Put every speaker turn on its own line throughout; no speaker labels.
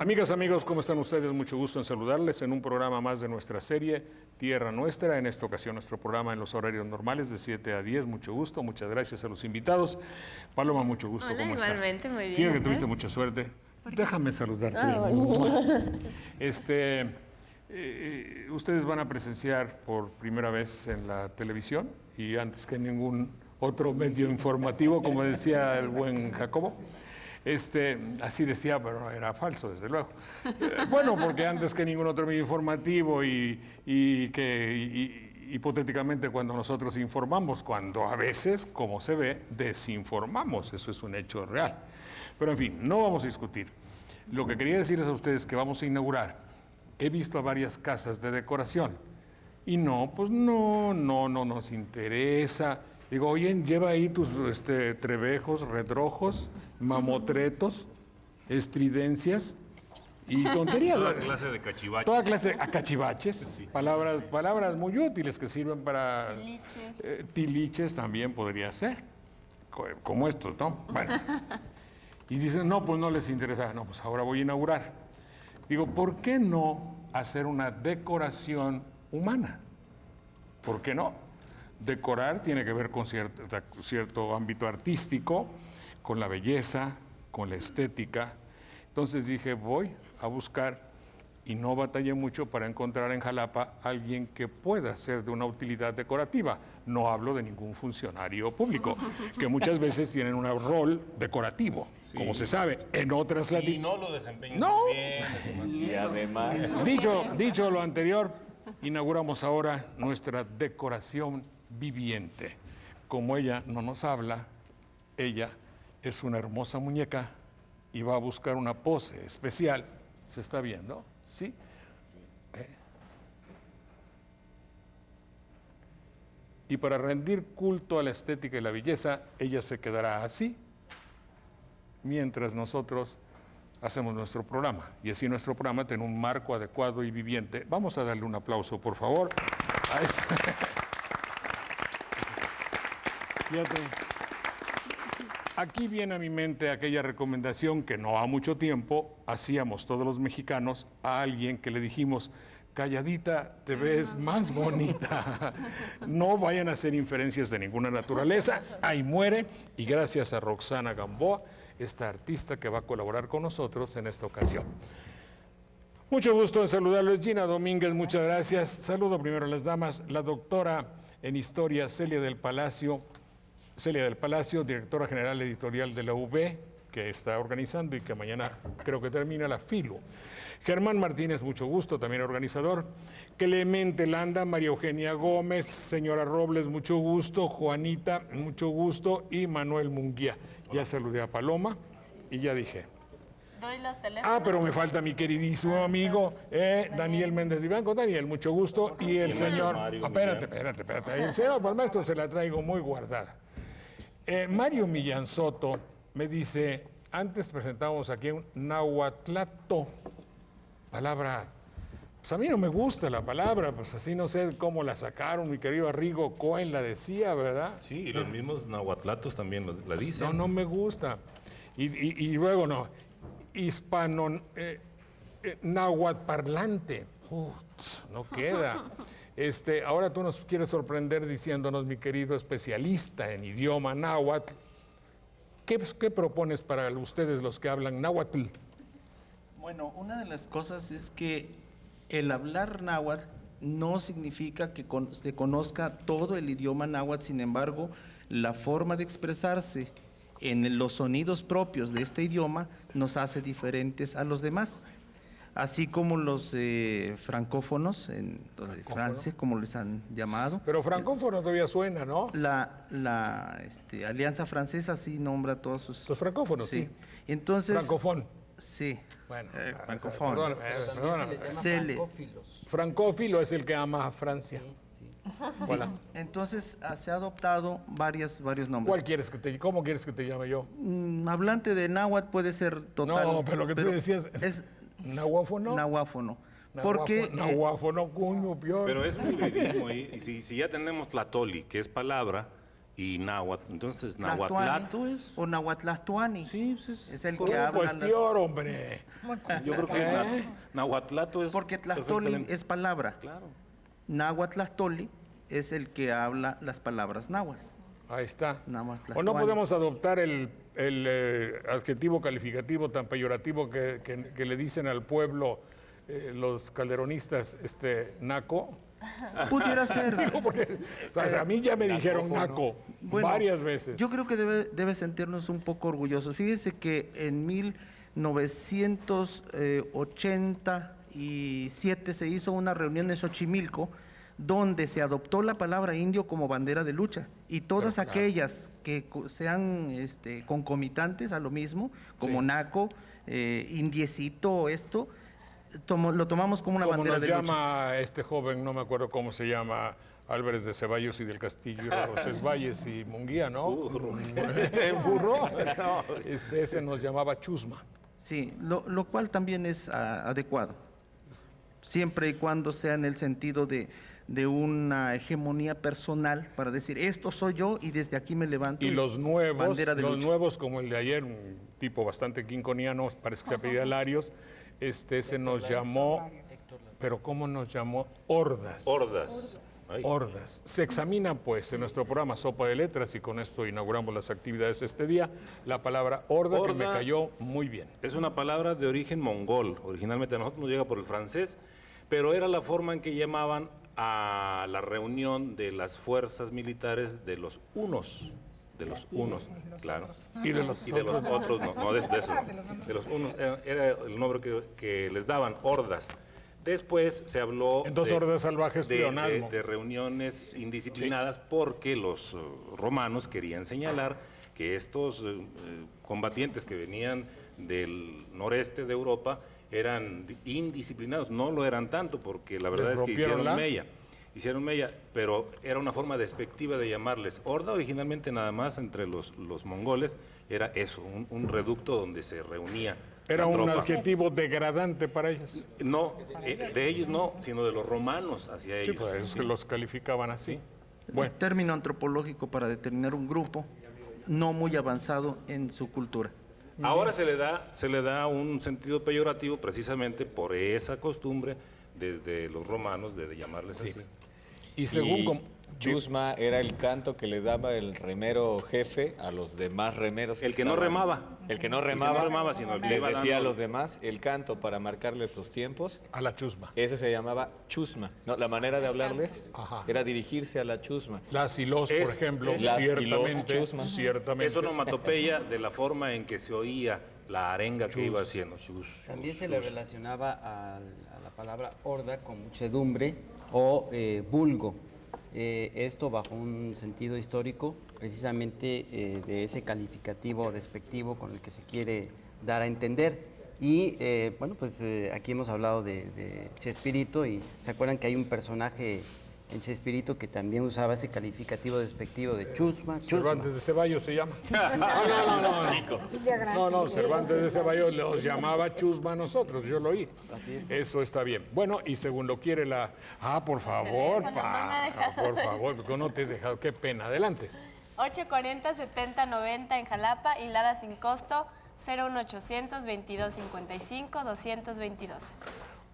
Amigas, amigos, ¿cómo están ustedes? Mucho gusto en saludarles en un programa más de nuestra serie Tierra Nuestra. En esta ocasión nuestro programa en los horarios normales de 7 a 10. Mucho gusto, muchas gracias a los invitados. Paloma, mucho gusto,
Hola,
¿cómo estás?
igualmente, muy bien.
Fíjate que tuviste mucha suerte. Déjame saludarte. Ustedes van a presenciar por primera vez en la televisión y antes que ningún otro medio informativo, como decía el buen Jacobo. Así decía, pero era falso, desde luego. Bueno, porque antes que ningún otro medio informativo hipotéticamente cuando nosotros informamos, cuando a veces, como se ve, desinformamos, eso es un hecho real. Pero en fin, no vamos a discutir. Lo que quería decirles a ustedes que vamos a inaugurar, he visto a varias casas de decoración y no nos interesa. Digo, oye, lleva ahí tus trebejos, redrojos, mamotretos, estridencias y tonterías.
Toda clase de cachivaches.
Toda clase de cachivaches,
Sí.
palabras muy útiles que sirven para...
Tiliches.
Tiliches también podría ser, como estos, ¿no? Bueno, y dicen, no, pues no les interesa. No, pues ahora voy a inaugurar. Digo, ¿por qué no hacer una decoración humana? ¿Por qué no? Decorar tiene que ver con cierto ámbito artístico, con la belleza, con la estética. Entonces dije, voy a buscar, y no batallé mucho para encontrar en Jalapa alguien que pueda ser de una utilidad decorativa. No hablo de ningún funcionario público, que muchas veces tienen un rol decorativo, sí, como se sabe, en otras latitudes.
Y no lo desempeñan
No.
bien.
Y además...
Dicho lo anterior, inauguramos ahora nuestra decoración viviente. Como ella no nos habla, ella es una hermosa muñeca y va a buscar una pose especial. ¿Se está viendo? ¿Sí? Y para rendir culto a la estética y la belleza, ella se quedará así, mientras nosotros hacemos nuestro programa. Y así nuestro programa tiene un marco adecuado y viviente. Vamos a darle un aplauso, por favor, a esta... Fíjate, aquí viene a mi mente aquella recomendación que no ha mucho tiempo hacíamos todos los mexicanos a alguien que le dijimos, calladita, te ves más bonita. No vayan a hacer inferencias de ninguna naturaleza. Ahí muere. Y gracias a Roxana Gamboa, esta artista que va a colaborar con nosotros en esta ocasión. Mucho gusto en saludarles. Gina Domínguez, muchas gracias. Saludo primero a las damas. La doctora en Historia, Celia del Palacio, directora general editorial de la UB, que está organizando y que mañana creo que termina la FILO. Germán Martínez, mucho gusto, también organizador. Clemente Landa, María Eugenia Gómez, señora Robles, mucho gusto. Juanita, mucho gusto. Y Manuel Munguía. Ya saludé a Paloma y ya dije.
Doy los teléfonos.
Pero me falta mi queridísimo amigo Daniel Méndez Vivanco. Daniel, mucho gusto. Y el señor... Espérate. El señor Palmastro se la traigo muy guardada. Mario Millán Soto me dice, antes presentamos aquí un nahuatlato, palabra, pues a mí no me gusta la palabra, pues así no sé cómo la sacaron, mi querido Arrigo Cohen la decía, ¿verdad?
Sí, y los mismos nahuatlatos también la dicen.
No me gusta. Y luego no, hispano, náhuatl parlante, no queda. Ahora tú nos quieres sorprender diciéndonos, mi querido especialista en idioma náhuatl, ¿qué propones para ustedes los que hablan náhuatl?
Bueno, una de las cosas es que el hablar náhuatl no significa que se conozca todo el idioma náhuatl, sin embargo, la forma de expresarse en los sonidos propios de este idioma nos hace diferentes a los demás. Así como los francófonos de Francia, como les han llamado.
Pero francófono todavía suena, ¿no?
La Alianza Francesa sí nombra todos sus...
Los francófonos, sí.
Entonces...
Francofón.
Sí.
Bueno,
francófono.
Perdóname. Francófilo es el que ama a Francia.
Sí.
Voilà.
Entonces se ha adoptado varios nombres.
¿Cómo quieres que te llame yo?
Hablante de náhuatl puede ser total.
No, pero lo que tú decías
es
nahuáfono.
Porque
nahuáfono, cuño, pior.
Pero es un hibridismo y si ya tenemos tlatoli, que es palabra, y náhuatl. Entonces, nahuatlato es...
O nahuatlastuani.
Sí, sí,
Es el
Oh,
que habla.
pues peor, hombre.
Yo creo que nahuatlato es...
Porque tlastoli
perfectamente-
es palabra.
Claro.
Nahuatlastoli es el que habla las palabras nahuas.
Ahí está.
Nahuatl
O no
Tlatuani.
podemos adoptar el adjetivo calificativo tan peyorativo que le dicen al pueblo los calderonistas, naco.
Pudiera ser.
Digo, porque pues, a mí ya me dijeron naco
Bueno,
varias veces.
Yo creo que debe sentirnos un poco orgullosos. Fíjese que en 1987 se hizo una reunión en Xochimilco donde se adoptó la palabra indio como bandera de lucha y todas
Pero, claro.
aquellas que sean concomitantes a lo mismo, como
Sí.
naco, indiecito, esto, lo tomamos como una
Como
bandera
nos
de lucha.
llama este joven, no me acuerdo cómo se llama, Álvarez de Ceballos y del Castillo, y Rosés Valles y Munguía, ¿no? Burro. No, ese nos llamaba chusma.
Sí, lo cual también es adecuado, siempre y cuando sea en el sentido de una hegemonía personal para decir, esto soy yo y desde aquí me levanto.
Y los
bandera de lucha.
nuevos, como el de ayer, un tipo bastante quinconiano, parece que se apellida Larios, se nos llamó, pero ¿cómo nos llamó? Hordas.
Hordas. Ay.
Hordas. Se examina, pues, en nuestro programa Sopa de Letras, y con esto inauguramos las actividades este día, la palabra horda, que me
Horda.
cayó muy bien.
Es una palabra de origen mongol. Originalmente a nosotros nos llega por el francés, pero era la forma en que llamaban a la reunión de las fuerzas militares de los unos. De los unos, claro.
Y de los
Y de los otros, no de eso. De los unos, era el nombre que les daban, hordas. Después se habló
Entonces, hordas salvajes, pleonasmo.
de reuniones indisciplinadas porque los romanos querían señalar que estos combatientes que venían del noreste de Europa eran indisciplinados. No lo eran tanto porque la verdad
¿Les
es que
rompieron
hicieron mella, pero era una forma despectiva de llamarles. Horda originalmente nada más entre los mongoles era eso, un reducto donde se reunía
Era
la
un
tropa.
adjetivo degradante para ellos.
No, de ellos no, sino de los romanos hacia
Sí,
ellos.
pues ellos que los calificaban así. Bueno,
Término antropológico para determinar un grupo no muy avanzado en su cultura.
Ahora se le da un sentido peyorativo precisamente por esa costumbre desde los romanos de llamarles así.
y según...
Y chusma era el canto que le daba el remero jefe a los demás remeros.
El que no
estaban-
remaba.
El que no
El que no
remaba,
remaba, sino el que
les
iba
decía a
dando-
los demás el canto para marcarles los tiempos.
a la chusma.
Eso se llamaba chusma. No, la manera de hablarles
Ajá.
era dirigirse a la chusma.
Las y los, por
Es-
ejemplo,
las y los,
ciertamente,
chusma.
ciertamente.
Es onomatopeya de la forma en que se oía la arenga que iba haciendo.
También se le relacionaba a la palabra horda con muchedumbre o vulgo. Esto bajo un sentido histórico, precisamente de ese calificativo despectivo con el que se quiere dar a entender. Y bueno, pues aquí hemos hablado de Chespirito y se acuerdan que hay un personaje en Chespirito que también usaba ese calificativo despectivo de chusma, chusma.
Cervantes de Ceballos se llama. No, Cervantes de Ceballos los llamaba chusma a nosotros, yo lo oí. Eso está bien. Bueno, y según lo quiere la... Ah, por favor, por favor, porque no te he dejado, qué pena. Adelante.
840-7090 en Jalapa y Lada sin costo 01800 2255 222.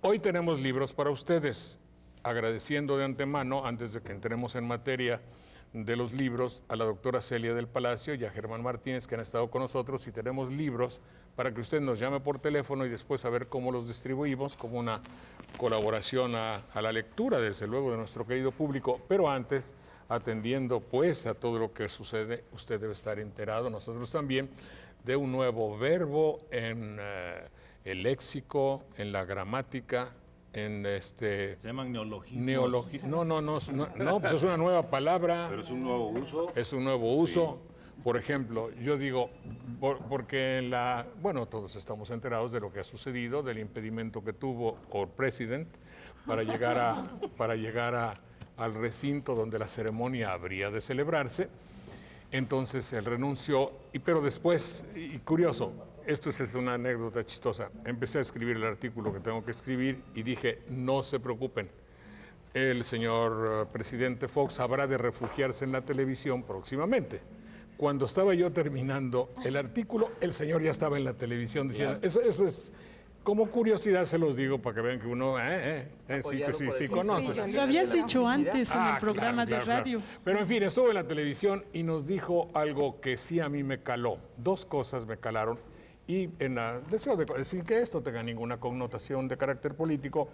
Hoy tenemos libros para ustedes. Agradeciendo de antemano, antes de que entremos en materia de los libros, a la doctora Celia del Palacio y a Germán Martínez, que han estado con nosotros, y tenemos libros para que usted nos llame por teléfono y después a ver cómo los distribuimos, como una colaboración a la lectura, desde luego, de nuestro querido público. Pero antes, atendiendo pues a todo lo que sucede, usted debe estar enterado, nosotros también, de un nuevo verbo en el léxico, en la gramática, en
Se llaman neologismos.
No, pues es una nueva palabra,
Pero es un nuevo uso.
es un nuevo uso. Por ejemplo, yo digo, porque bueno, todos estamos enterados de lo que ha sucedido, del impedimento que tuvo el presidente para llegar al recinto donde la ceremonia habría de celebrarse. Entonces él renunció, pero después, y curioso, esto es una anécdota chistosa, empecé a escribir el artículo que tengo que escribir y dije, no se preocupen, el señor presidente Fox habrá de refugiarse en la televisión próximamente. Cuando estaba yo terminando el artículo, el señor ya estaba en la televisión diciendo, eso es, como curiosidad se los digo para que vean que uno sí conoce.
Lo habías dicho antes en el programa
claro.
de radio.
Pero en fin, estuvo en la televisión y nos dijo algo que sí a mí me caló. Dos cosas me calaron y deseo sin que esto tenga ninguna connotación de carácter político,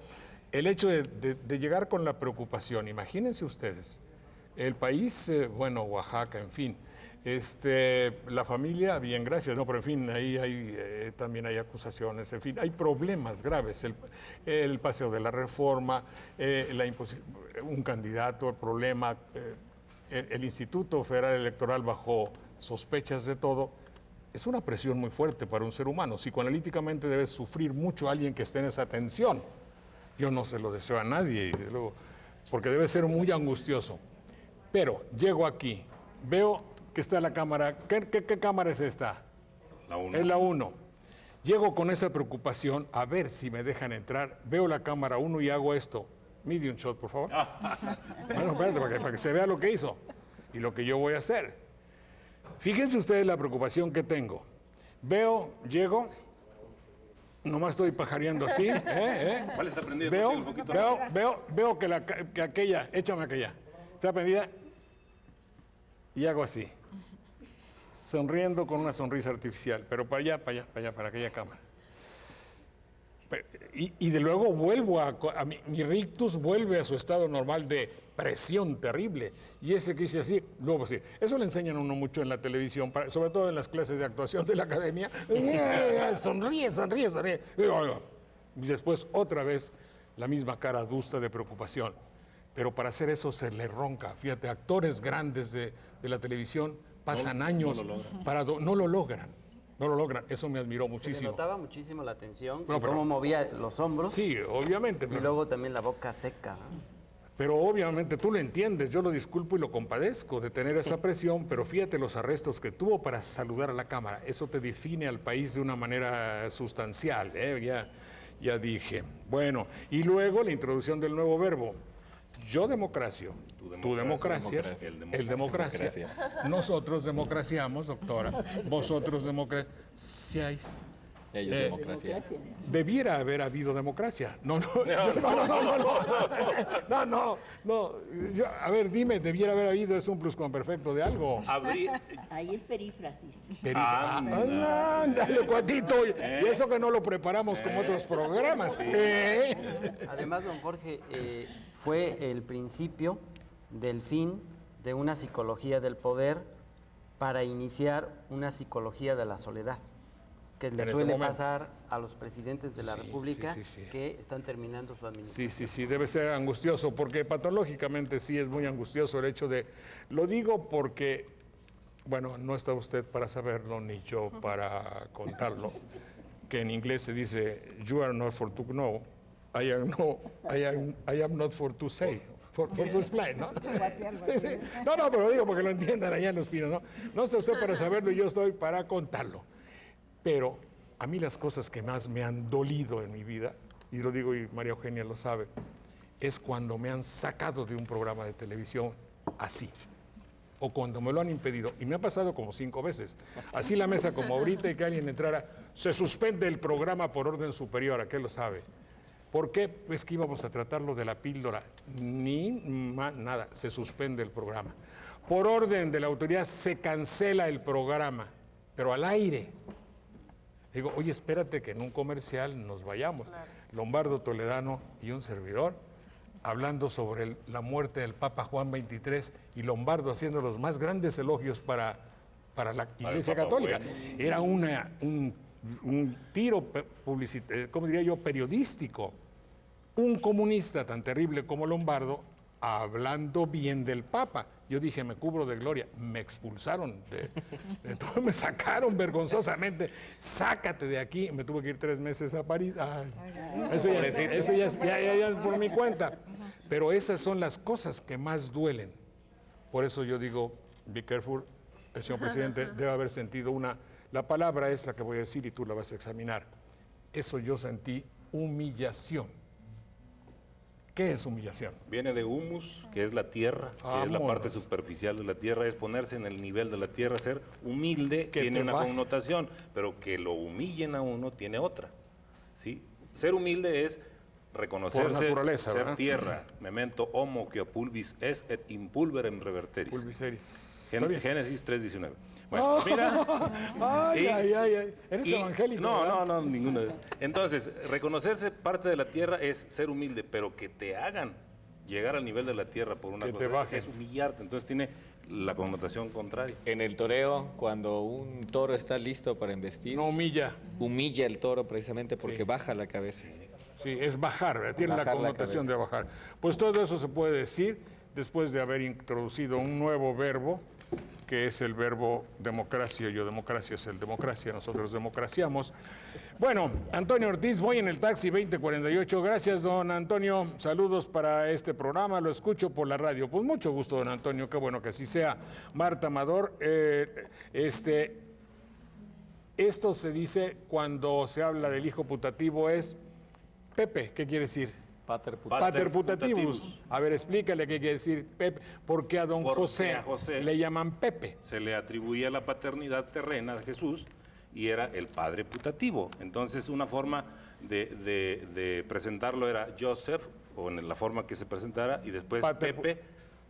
el hecho de llegar con la preocupación. Imagínense ustedes, el país, Oaxaca, en fin, la familia, bien, gracias, no, pero en fin, ahí también hay acusaciones, en fin, hay problemas graves, el paseo de la reforma, un candidato, el problema, el Instituto Federal Electoral bajo sospechas de todo, es una presión muy fuerte para un ser humano. Psicoanalíticamente debe sufrir mucho alguien que esté en esa tensión. Yo no se lo deseo a nadie, porque debe ser muy angustioso. Pero llego aquí, veo que está la cámara. ¿Qué cámara es esta?
La 1.
Es la 1. Llego con esa preocupación a ver si me dejan entrar. Veo la cámara 1 y hago esto. Medium shot, por favor. Bueno, espérate, para que se vea lo que hizo y lo que yo voy a hacer. Fíjense ustedes la preocupación que tengo. Llego, nomás estoy pajareando así.
¿Cuál está prendido?
Veo que aquella, échame aquella, está prendida y hago así. Sonriendo con una sonrisa artificial, pero para allá, para aquella cámara. Y de luego vuelvo mi rictus vuelve a su estado normal de presión terrible. Y ese que hice así, luego sí. Eso le enseñan a uno mucho en la televisión, sobre todo en las clases de actuación de la academia. Sonríe. Y después otra vez la misma cara adusta de preocupación. Pero para hacer eso se le ronca. Fíjate, actores grandes de la televisión pasan años no lo logran. Eso me admiró muchísimo.
Se le notaba muchísimo la tensión,
No, pero-
cómo movía los hombros
Sí, obviamente.
y luego también la boca seca.
Pero obviamente tú lo entiendes, yo lo disculpo y lo compadezco de tener esa presión, pero fíjate los arrestos que tuvo para saludar a la cámara. Eso te define al país de una manera sustancial, ya dije. Bueno, y luego la introducción del nuevo verbo. Yo democracio, tú democracias, él democracia. Nosotros democraciamos, doctora. Vosotros democraciáis.
Ellos democracia.
Debiera haber habido democracia. No. A ver, dime, debiera haber habido, es un pluscuamperfecto de algo.
Ahí es perífrasis.
Ándale, cuatito. Y eso que no lo preparamos como otros programas.
Además, don Jorge, fue el principio del fin de una psicología del poder para iniciar una psicología de la soledad, que le
ese
suele
momento.
pasar a los presidentes de la República
sí.
que están terminando su administración.
Sí, debe ser angustioso, porque patológicamente sí es muy angustioso el hecho de... Lo digo porque, bueno, no está usted para saberlo, ni yo para contarlo, que en inglés se dice, you are not for to know, I am not for to say. For to explain, ¿no? Sí. No, pero digo porque lo entiendan allá en Los Pinos, ¿no? No está usted para saberlo y yo estoy para contarlo. Pero a mí las cosas que más me han dolido en mi vida, y lo digo y María Eugenia lo sabe, es cuando me han sacado de un programa de televisión así, o cuando me lo han impedido, y me ha pasado como 5 veces, así la mesa como ahorita y que alguien entrara, se suspende el programa por orden superior, ¿a qué lo sabe? ¿Por qué? Pues que íbamos a tratarlo de la píldora, nada, se suspende el programa. Por orden de la autoridad se cancela el programa, pero al aire. Digo, oye, espérate que en un comercial nos vayamos. Claro. Lombardo Toledano y un servidor hablando sobre la muerte del Papa Juan XXIII y Lombardo haciendo los más grandes elogios para la Iglesia Católica. Bueno. Era un tiro publicitario, ¿cómo diría yo?, periodístico. Un comunista tan terrible como Lombardo hablando bien del Papa. Yo dije, me cubro de gloria. Me expulsaron de todo, me sacaron vergonzosamente. Sácate de aquí. Me tuve que ir 3 meses a París. Ay, eso ya es por mi cuenta. Pero esas son las cosas que más duelen. Por eso yo digo, be careful, el señor presidente debe haber sentido la palabra es la que voy a decir y tú la vas a examinar. Eso yo sentí humillación. ¿Qué es humillación?
Viene de humus, que es la tierra, que es la parte
Vámonos.
superficial de la tierra, es ponerse en el nivel de la tierra, ser humilde,
Que
tiene
te
una
baje.
connotación, pero que lo humillen a uno tiene otra. ¿Sí? Ser humilde es reconocerse,
Por naturaleza,
ser
¿verdad?
tierra, memento homo que pulvis es et impulverem reverteris.
Pulviceris. Está bien.
Génesis 3:19. Bueno, mira.
Ay,
y-
ay, ay, ay. Eres
y-
evangélico,
No,
¿verdad?
no, ninguno de esos. Entonces, reconocerse parte de la tierra es ser humilde, pero que te hagan llegar al nivel de la tierra por una
Que te
cosa
bajen.
es humillarte. Entonces tiene la connotación contraria.
En el toreo, cuando un toro está listo para embestir,
No humilla.
humilla el toro precisamente porque
Sí.
baja la cabeza.
Sí, es bajar, ¿verdad? Tiene
Bajar
la
la
connotación de
cabeza.
bajar. Pues todo eso se puede decir después de haber introducido un nuevo verbo, que es el verbo democracia. Yo democracia es el democracia, nosotros democraciamos. Bueno, Antonio Ortiz, voy en el taxi 2048. Gracias, don Antonio. Saludos para este programa, lo escucho por la radio. Pues mucho gusto, don Antonio, qué bueno que así sea. Marta Amador, esto se dice cuando se habla del hijo putativo es Pepe, ¿qué quiere decir?
Pater
Pater putativus. A ver, explícale qué quiere decir Pepe, porque a don
Porque
José,
a José
le llaman Pepe.
Se le atribuía la paternidad terrena de Jesús y era el padre putativo. Entonces, una forma de presentarlo era Joseph, o en la forma que se presentara, y después
Pater
Pepe,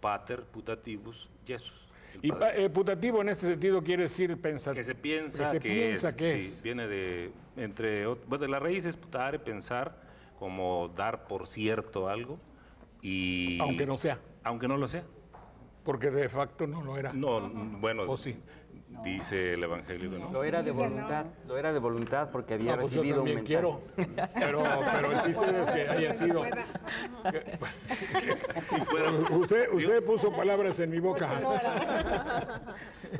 pater putativus Jesus. el
Y
padre.
putativo en este sentido quiere decir pensar.
Que se piensa
que se
que
piensa
es,
que
sí,
es.
viene de de la raíz es putare, pensar, como dar por cierto algo y
Aunque no sea,
aunque no lo sea.
porque de facto no lo era.
No, bueno,
¿O sí?
dice el evangelio que no.
Lo era de voluntad porque había
No, pues yo
recibido un
también
mensaje.
quiero, pero el chiste es que haya sido. Usted puso palabras en mi boca.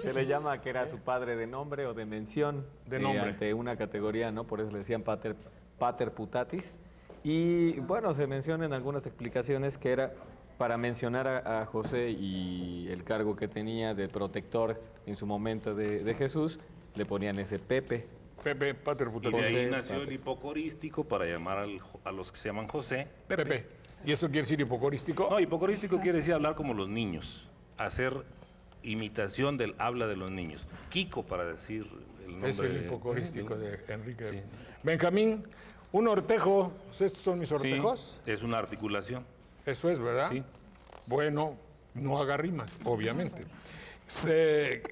Se le llama que era su padre de nombre o de mención.
De nombre.
Ante una categoría, ¿no? Por eso le decían pater putatis. Y bueno, se menciona en algunas explicaciones que era para mencionar a José y el cargo que tenía de protector en su momento de Jesús, le ponían ese Pepe.
Pepe, pater
Y de
putativus.
ahí
José,
nació el
padre.
hipocorístico para llamar a los que se llaman José.
Pepe. ¿Y eso quiere decir hipocorístico?
No, hipocorístico quiere decir hablar como los niños, hacer imitación del habla de los niños. Kiko, para decir el nombre.
Es el hipocorístico de Enrique.
Sí.
Benjamín, un ortejo. ¿Estos son mis
Sí,
ortejos?
es una articulación.
Eso es, ¿verdad?
Sí.
Bueno, no haga rimas, obviamente.
Pues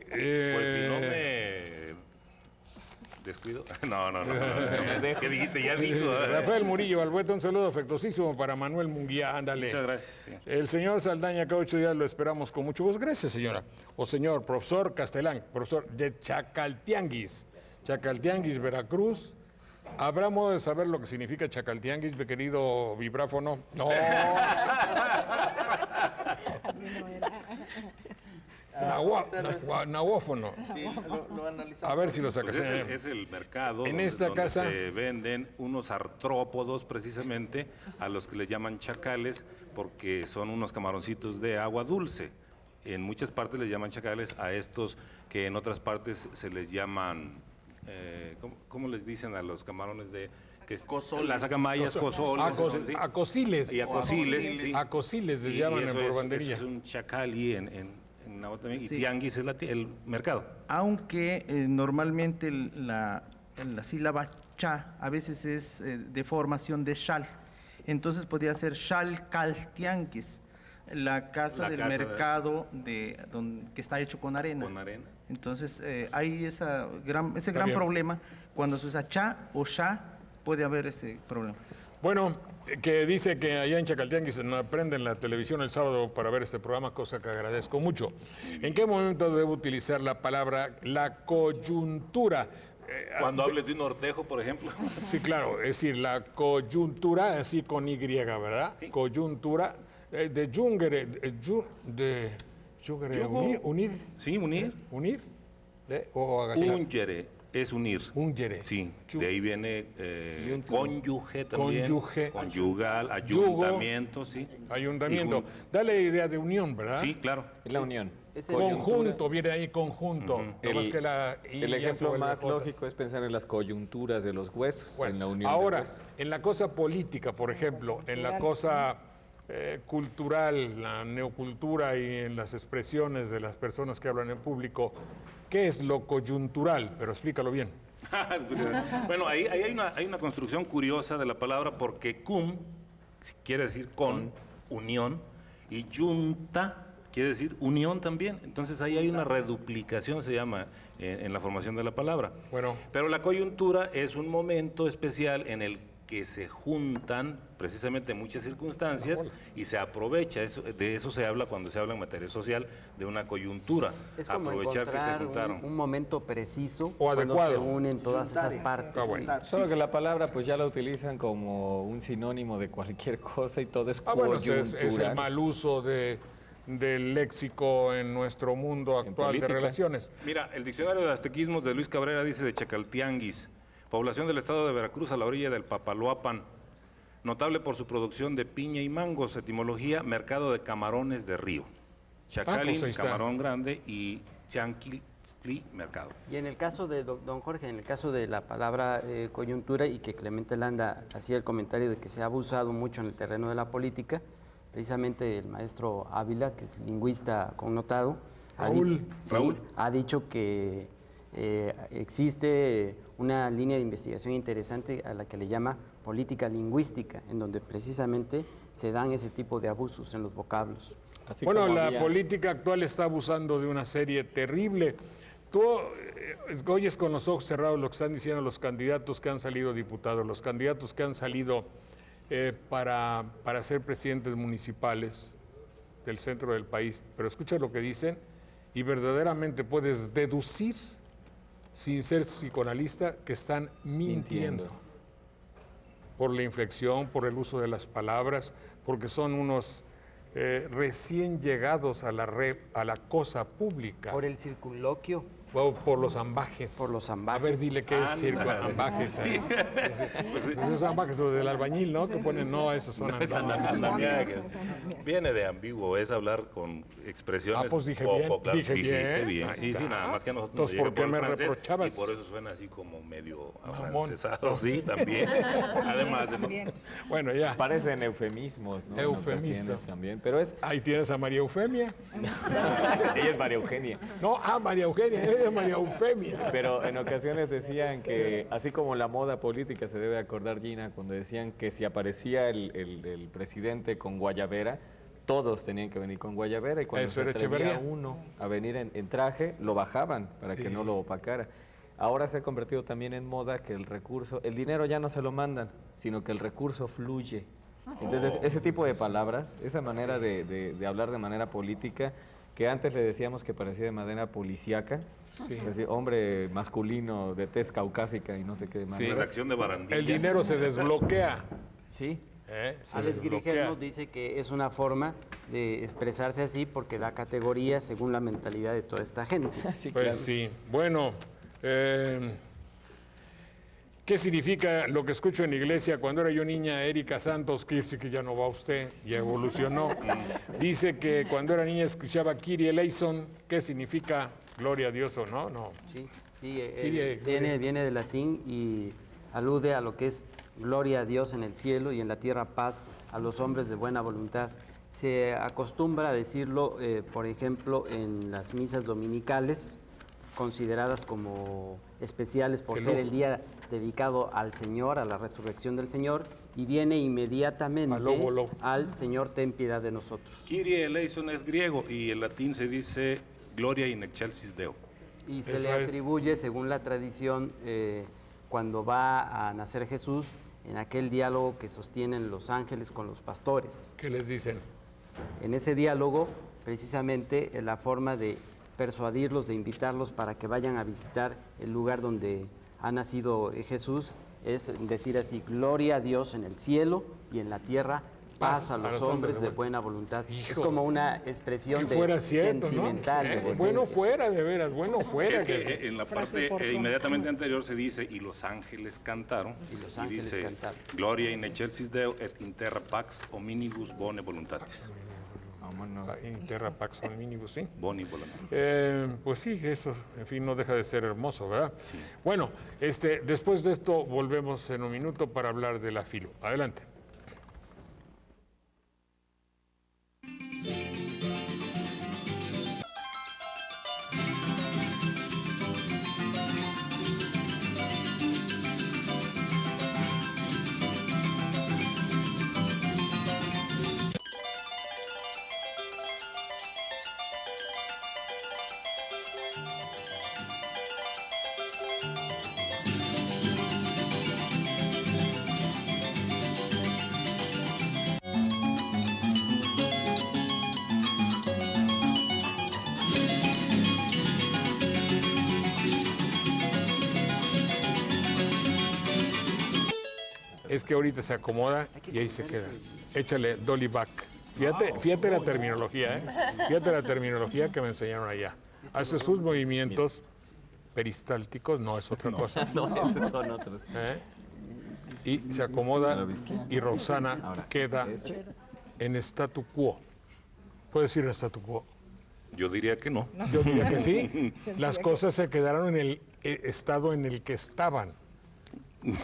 si no me descuido. No. ¿Qué dijiste? Ya dijo.
Rafael Murillo Albueta, un saludo afectuosísimo para Manuel Munguía, ándale.
Muchas gracias. Sí.
El señor Saldaña, cada 8 días lo esperamos con mucho gusto. Gracias, señora. O señor, profesor Castelán, profesor de Chacaltianguis, Veracruz. ¿Habrá modo de saber lo que significa Chacaltianguis, mi querido vibráfono? No. Nahuófono. A ver si lo sacas.
Pues es el mercado
En
donde,
esta
donde
casa-
se venden unos artrópodos precisamente a los que les llaman chacales porque son unos camaroncitos de agua dulce. En muchas partes les llaman chacales a estos que en otras partes se les llaman, ¿cómo les dicen a los camarones de...? Las acamayas, cosoles. sí.
Acosiles.
Y acosiles, sí.
Acosiles les
Y
llaman en
eso es-
Porbandería.
eso es un chacali en Nahuatl también, y
Sí.
tianguis es el mercado.
Aunque normalmente la sílaba cha a veces es de formación de shal. Entonces podría ser Xalcaltianquis, la casa
La
del
casa de-
mercado que está hecho con arena.
Con arena.
Entonces hay ese gran
bien.
problema. Cuando se usa cha o sha, puede haber ese problema.
Bueno, que dice que allá en Chacaltianguis no prenden la televisión el sábado para ver este programa, cosa que agradezco mucho. ¿En qué momento debo utilizar la palabra la coyuntura?
Cuando hables de un ortejo, por ejemplo.
Sí, claro, es decir, la coyuntura, así con Y, ¿verdad?
Sí.
Coyuntura, de jungere, de jungere,
Yugo.
unir,
Sí, unir.
o agachar.
Ungere es unir.
Ungere.
Sí,
Yu-
de ahí viene cónyuge también.
Cónyuge.
Conyugal,
Yugo.
ayuntamiento, sí.
Ayuntamiento.
Y
Dale idea de unión, ¿verdad?
sí, claro.
Es la unión.
Es el-
Conjunto, viene ahí conjunto.
Ujú.
No más
El-
que la I
El
ya se
ejemplo
vuelve
más
J.
lógico es pensar en las coyunturas de los huesos,
Bueno,
en la unión de
ahora,
huesos.
en la cosa política, por ejemplo, en la cosa cultural, la neocultura y en las expresiones de las personas que hablan en público, ¿qué es lo coyuntural? Pero explícalo bien.
Bueno, ahí hay una construcción curiosa de la palabra porque cum quiere decir con, unión, y junta quiere decir unión también. Entonces ahí hay una reduplicación, se llama, en la formación de la palabra.
Bueno.
Pero la coyuntura es un momento especial en el que se juntan precisamente muchas circunstancias y se aprovecha. De eso se habla cuando se habla en materia social, de una coyuntura.
Es como
aprovechar que se
encontrar
juntaron.
un momento preciso
O
cuando
adecuado.
se unen todas esas partes.
Ah, bueno.
Solo que la palabra pues ya la utilizan como un sinónimo de cualquier cosa y todo es
Bueno,
coyuntural.
es el mal uso del léxico en nuestro mundo actual de
política.
relaciones.
Mira, el diccionario de aztequismos de Luis Cabrera dice de Chacaltianguis, población del estado de Veracruz a la orilla del Papaloapan, notable por su producción de piña y mangos, etimología, mercado de camarones de río. Chacalin,
pues ahí está.
camarón grande, y Chanquistli, mercado.
Y en el caso de don Jorge, en el caso de la palabra coyuntura, y que Clemente Landa hacía el comentario de que se ha abusado mucho en el terreno de la política, precisamente el maestro Ávila, que es lingüista connotado, ha dicho que existe una línea de investigación interesante a la que le llama política lingüística, en donde precisamente se dan ese tipo de abusos en los vocablos.
Así
Bueno,
como
la
había-
política actual está abusando de una serie terrible. Tú oyes con los ojos cerrados lo que están diciendo los candidatos que han salido diputados, los candidatos que han salido para ser presidentes municipales del centro del país, pero escucha lo que dicen y verdaderamente puedes deducir, sin ser psicoanalista, que están mintiendo. Por la inflexión, por el uso de las palabras, porque son unos recién llegados a la red, a la cosa pública.
Por el circunloquio.
O por los ambajes.
Por los ambajes.
A ver, dile qué es ambajes. Los ambajes, lo del albañil, ¿no? Que ponen, no, esos son
Andamiajes. Viene de ambiguo, es hablar con expresiones
pues dije
poco
bien,
claras.
dije
Dijiste
bien.
Sí, sí, nada más que a nosotros
Entonces,
nos llega
¿por qué
el
me
francés,
reprochabas?
Y por eso suena así como medio
Mamón.
afrancesado, sí, también. Además de...
Bueno, ya.
Parecen eufemismos, ¿no? En
Eufemistas.
ocasiones también, pero es...
Ahí tienes a María Eufemia.
Ella es María Eugenia.
No, María Eugenia, ella es María Eufemia.
Pero en ocasiones decían que, así como la moda política, se debe acordar, Gina, cuando decían que si aparecía el presidente con guayabera, todos tenían que venir con guayabera, y cuando
Eso
se
era
atrevía
Echeverría.
uno a venir en traje, lo bajaban para que no lo opacara. Ahora se ha convertido también en moda que el dinero ya no se lo mandan, sino que el recurso fluye. Entonces, ese tipo de palabras, esa manera de hablar de manera política, que antes le decíamos que parecía de manera policíaca, es decir, hombre masculino de tez caucásica y no sé qué más.
Redacción de barandilla.
El dinero se desbloquea.
Sí.
Se
Alex
desbloquea.
Grigel nos dice que es una forma de expresarse así porque da categoría según la mentalidad de toda esta gente.
Sí,
Pues
claro.
sí. Bueno, ¿qué significa lo que escucho en la iglesia? Cuando era yo niña, Erika Santos, que dice que ya no va usted, ya evolucionó. Dice que cuando era niña escuchaba Kyrie eleison. ¿Qué significa gloria a Dios o no? No.
Sí,
Kyrie,
viene del latín y alude a lo que es gloria a Dios en el cielo y en la tierra paz a los hombres de buena voluntad. Se acostumbra a decirlo, por ejemplo, en las misas dominicales, consideradas como especiales por
Qué
ser
lujo.
el día dedicado al Señor, a la resurrección del Señor, y viene inmediatamente
Al lobo, lobo.
al Señor, ten piedad de nosotros.
Kyrie eleison es griego y en latín se dice gloria in excelsis Deo.
Y se
Eso
le
es.
atribuye, según la tradición, cuando va a nacer Jesús, en aquel diálogo que sostienen los ángeles con los pastores.
¿Qué les dicen?
En ese diálogo, precisamente, la forma de persuadirlos, de invitarlos para que vayan a visitar el lugar donde ha nacido Jesús, es decir así, gloria a Dios en el cielo y en la tierra, paz a los hombres de buena voluntad.
Hijo,
es como una expresión
Que fuera cierto,
sentimental.
¿no?
de
Bueno
esencia.
fuera, de veras, bueno fuera.
Es que en la parte inmediatamente anterior se dice, y los ángeles cantaron,
Y los ángeles
dice,
cantaron.
gloria in excelsis Deo et in terra pax hominibus bone voluntatis.
Vámonos.
In terra pax hominibus, sí.
Boni voluntatis.
Pues sí, eso, en fin, no deja de ser hermoso, ¿verdad? Bueno, después de esto volvemos en un minuto para hablar de la filo. Adelante. es que ahorita se acomoda y ahí se queda. Échale dolly back. Fíjate la terminología, ¿eh? Fíjate la terminología que me enseñaron allá. Hace sus movimientos peristálticos, no es otra cosa.
No, esos son otros.
Y se acomoda y Roxana queda en statu quo. ¿Puedes decir en statu quo?
Yo diría que no.
Yo diría que sí. Las cosas se quedaron en el estado en el que estaban.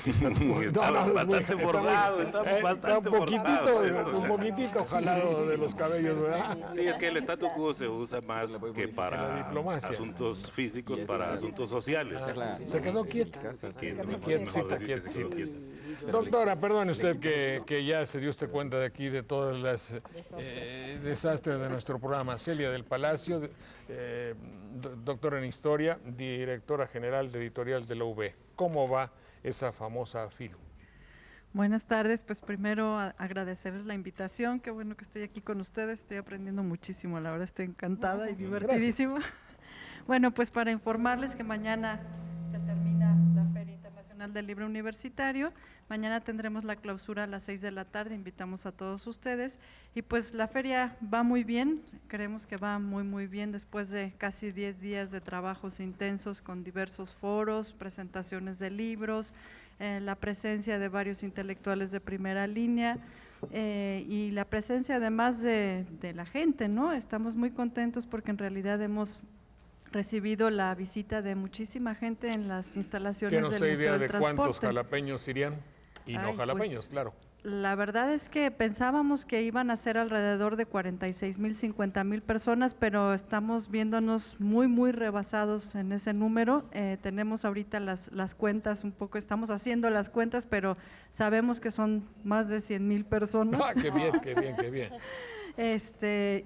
Estaba bastante forzado,
está un poquitito jalado de los cabellos, ¿verdad?
Sí, es que el statu quo se usa más que
la
para
diplomacia.
asuntos físicos, para asuntos sociales.
Se quedó quieta. Quietecita.
Quietecita.
Doctora, perdone usted que ya se dio usted cuenta de aquí de todas las desastres de nuestro programa. Celia del Palacio, doctora en Historia, directora general de editorial de la UB. ¿Cómo va esa famosa FILU?
Buenas tardes, pues primero agradecerles la invitación, qué bueno que estoy aquí con ustedes, estoy aprendiendo muchísimo, la verdad estoy encantada y divertidísima. Bueno, pues para informarles que mañana se termina la Feria Internacional del Libro Universitario, mañana tendremos la clausura a las 6 de la tarde, invitamos a todos ustedes y pues la feria va muy bien, creemos que va muy bien después de casi 10 días de trabajos intensos con diversos foros, presentaciones de libros, la presencia de varios intelectuales de primera línea y la presencia además de la gente, ¿no? Estamos muy contentos porque en realidad hemos recibido la visita de muchísima gente en las instalaciones del Museo del
¿Tiene usted idea de cuántos
Transporte.
jalapeños irían? Y no jalapeños,
pues,
claro.
La verdad es que pensábamos que iban a ser alrededor de 46,000, 50,000 personas, pero estamos viéndonos muy rebasados en ese número. Tenemos ahorita las cuentas un poco, estamos haciendo las cuentas, pero sabemos que son más de 100,000 personas.
¡Ah, qué bien!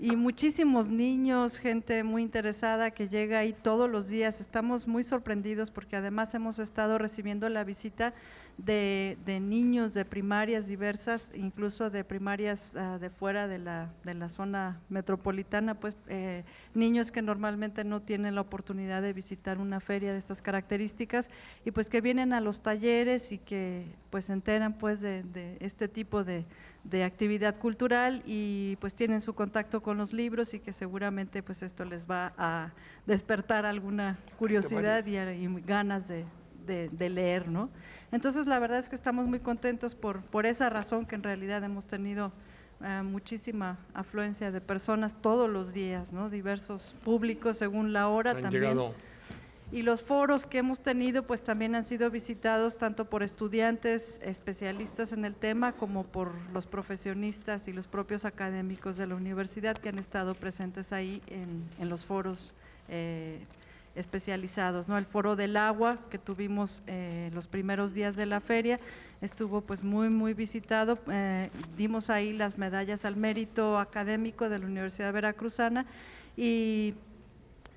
Y muchísimos niños, gente muy interesada que llega ahí todos los días. Estamos muy sorprendidos porque además hemos estado recibiendo la visita de niños de primarias diversas, incluso de primarias de fuera de la zona metropolitana, pues niños que normalmente no tienen la oportunidad de visitar una feria de estas características y pues que vienen a los talleres y que pues se enteran pues de este tipo de actividad cultural y pues tienen su contacto con los libros y que seguramente pues esto les va a despertar alguna curiosidad y ganas de leer, ¿no? Entonces la verdad es que estamos muy contentos por esa razón que en realidad hemos tenido muchísima afluencia de personas todos los días, ¿no? Diversos públicos según la hora también. Y los foros que hemos tenido pues también han sido visitados tanto por estudiantes especialistas en el tema como por los profesionistas y los propios académicos de la universidad que han estado presentes ahí en los foros especializados, ¿no? El Foro del Agua que tuvimos los primeros días de la feria estuvo pues muy visitado, dimos ahí las medallas al mérito académico de la Universidad Veracruzana y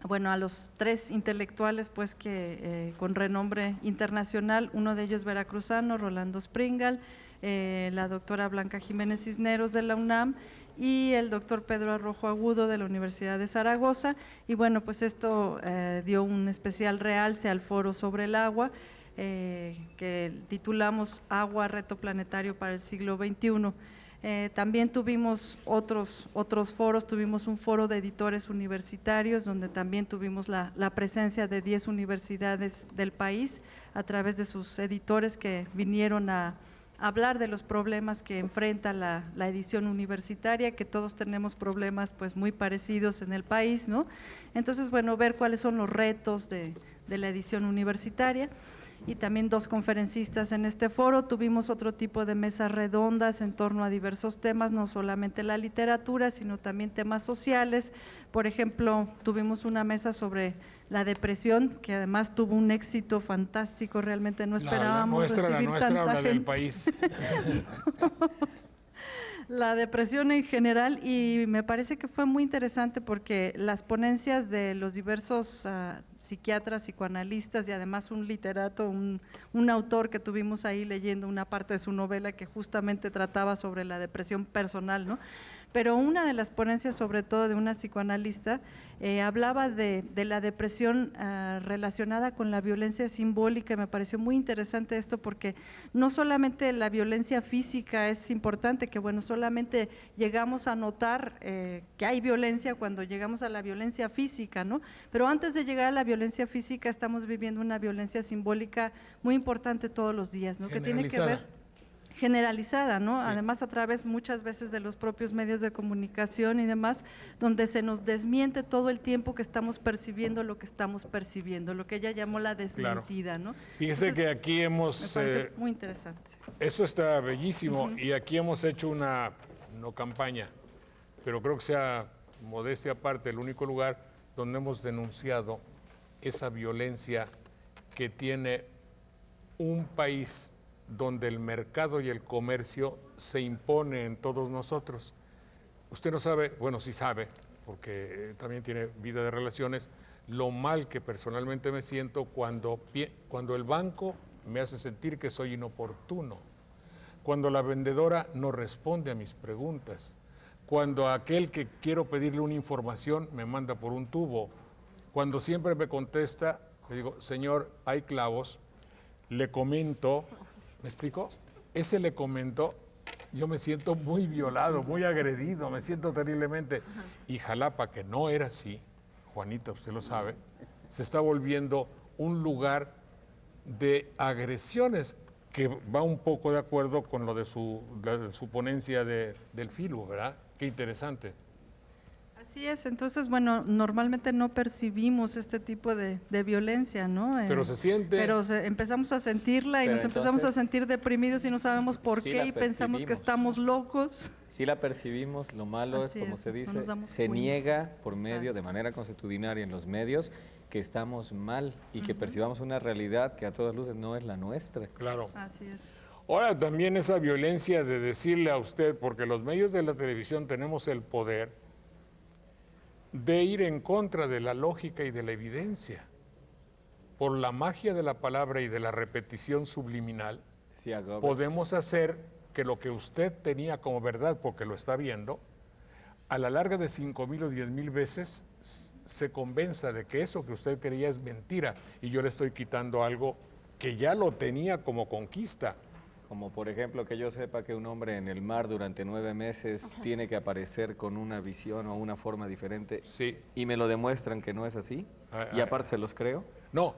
bueno, a los 3 intelectuales pues que con renombre internacional, uno de ellos veracruzano, Rolando Springal, la doctora Blanca Jiménez Cisneros de la UNAM y el doctor Pedro Arrojo Agudo de la Universidad de Zaragoza y bueno, pues esto dio un especial realce al foro sobre el agua que titulamos Agua, reto planetario para el siglo XXI. También tuvimos otros foros, tuvimos un foro de editores universitarios donde también tuvimos la presencia de 10 universidades del país a través de sus editores que vinieron a hablar de los problemas que enfrenta la edición universitaria, que todos tenemos problemas pues muy parecidos en el país, ¿no? Entonces, bueno, ver cuáles son los retos de la edición universitaria. Y también 2 conferencistas en este foro, tuvimos otro tipo de mesas redondas en torno a diversos temas, no solamente la literatura, sino también temas sociales. Por ejemplo, tuvimos una mesa sobre la depresión, que además tuvo un éxito fantástico, realmente no esperábamos recibir
¿La nuestra
tanta
o la
gente.
del país?
La depresión en general y me parece que fue muy interesante porque las ponencias de los diversos psiquiatras, psicoanalistas y además un literato, un autor que tuvimos ahí leyendo una parte de su novela que justamente trataba sobre la depresión personal, ¿no? Pero una de las ponencias, sobre todo de una psicoanalista, hablaba de la depresión relacionada con la violencia simbólica. Me pareció muy interesante esto porque no solamente la violencia física es importante, que bueno, solamente llegamos a notar que hay violencia cuando llegamos a la violencia física, ¿no? Pero antes de llegar a la violencia física estamos viviendo una violencia simbólica muy importante todos los días, ¿no? Que tiene que ver… Generalizada, ¿no? Sí. Además a través muchas veces de los propios medios de comunicación y demás, donde se nos desmiente todo el tiempo que estamos percibiendo lo que estamos percibiendo, lo que ella llamó la desmentida, ¿no?
Fíjese
Entonces,
que aquí hemos…
me parece muy interesante.
Eso está bellísimo y aquí hemos hecho una, no campaña, pero creo que sea modestia aparte, el único lugar donde hemos denunciado esa violencia que tiene un país donde el mercado y el comercio se impone en todos nosotros. Usted no sabe, bueno, sí sabe, porque también tiene vida de relaciones, lo mal que personalmente me siento cuando el banco me hace sentir que soy inoportuno, cuando la vendedora no responde a mis preguntas, cuando aquel que quiero pedirle una información me manda por un tubo, cuando siempre me contesta, le digo, señor, hay clavos, le comento… ¿Me explico? Ese le comentó, yo me siento muy violado, muy agredido, me siento terriblemente. Y Jalapa, que no era así, Juanita, usted lo sabe, se está volviendo un lugar de agresiones que va un poco de acuerdo con lo de su ponencia del filo, ¿verdad? Qué interesante.
Así es, entonces, bueno, normalmente no percibimos este tipo de violencia, ¿no?
Pero se siente.
Pero empezamos a sentirla y
Pero
nos empezamos a
entonces,
sentir deprimidos y no sabemos por
sí
qué
la
y pensamos que
percibimos.
estamos locos.
Sí la percibimos, lo malo
Así
es, como
es,
se
no
dice,
nos damos
se
cuenta.
niega por medio,
Exacto.
de manera consuetudinaria en los medios, que estamos mal y que percibamos una realidad que a todas luces no es la nuestra.
Claro.
Así es.
Ahora también esa violencia de decirle a usted, porque los medios de la televisión tenemos el poder de ir en contra de la lógica y de la evidencia, por la magia de la palabra y de la repetición subliminal,
Decía Goebbels.
podemos hacer que lo que usted tenía como verdad, porque lo está viendo, a la larga de 5,000 o 10,000 veces se convenza de que eso que usted creía es mentira y yo le estoy quitando algo que ya lo tenía como conquista.
Como por ejemplo que yo sepa que un hombre en el mar durante 9 meses tiene que aparecer con una visión o una forma diferente
Sí.
y me lo demuestran que no es así y aparte se los creo.
No,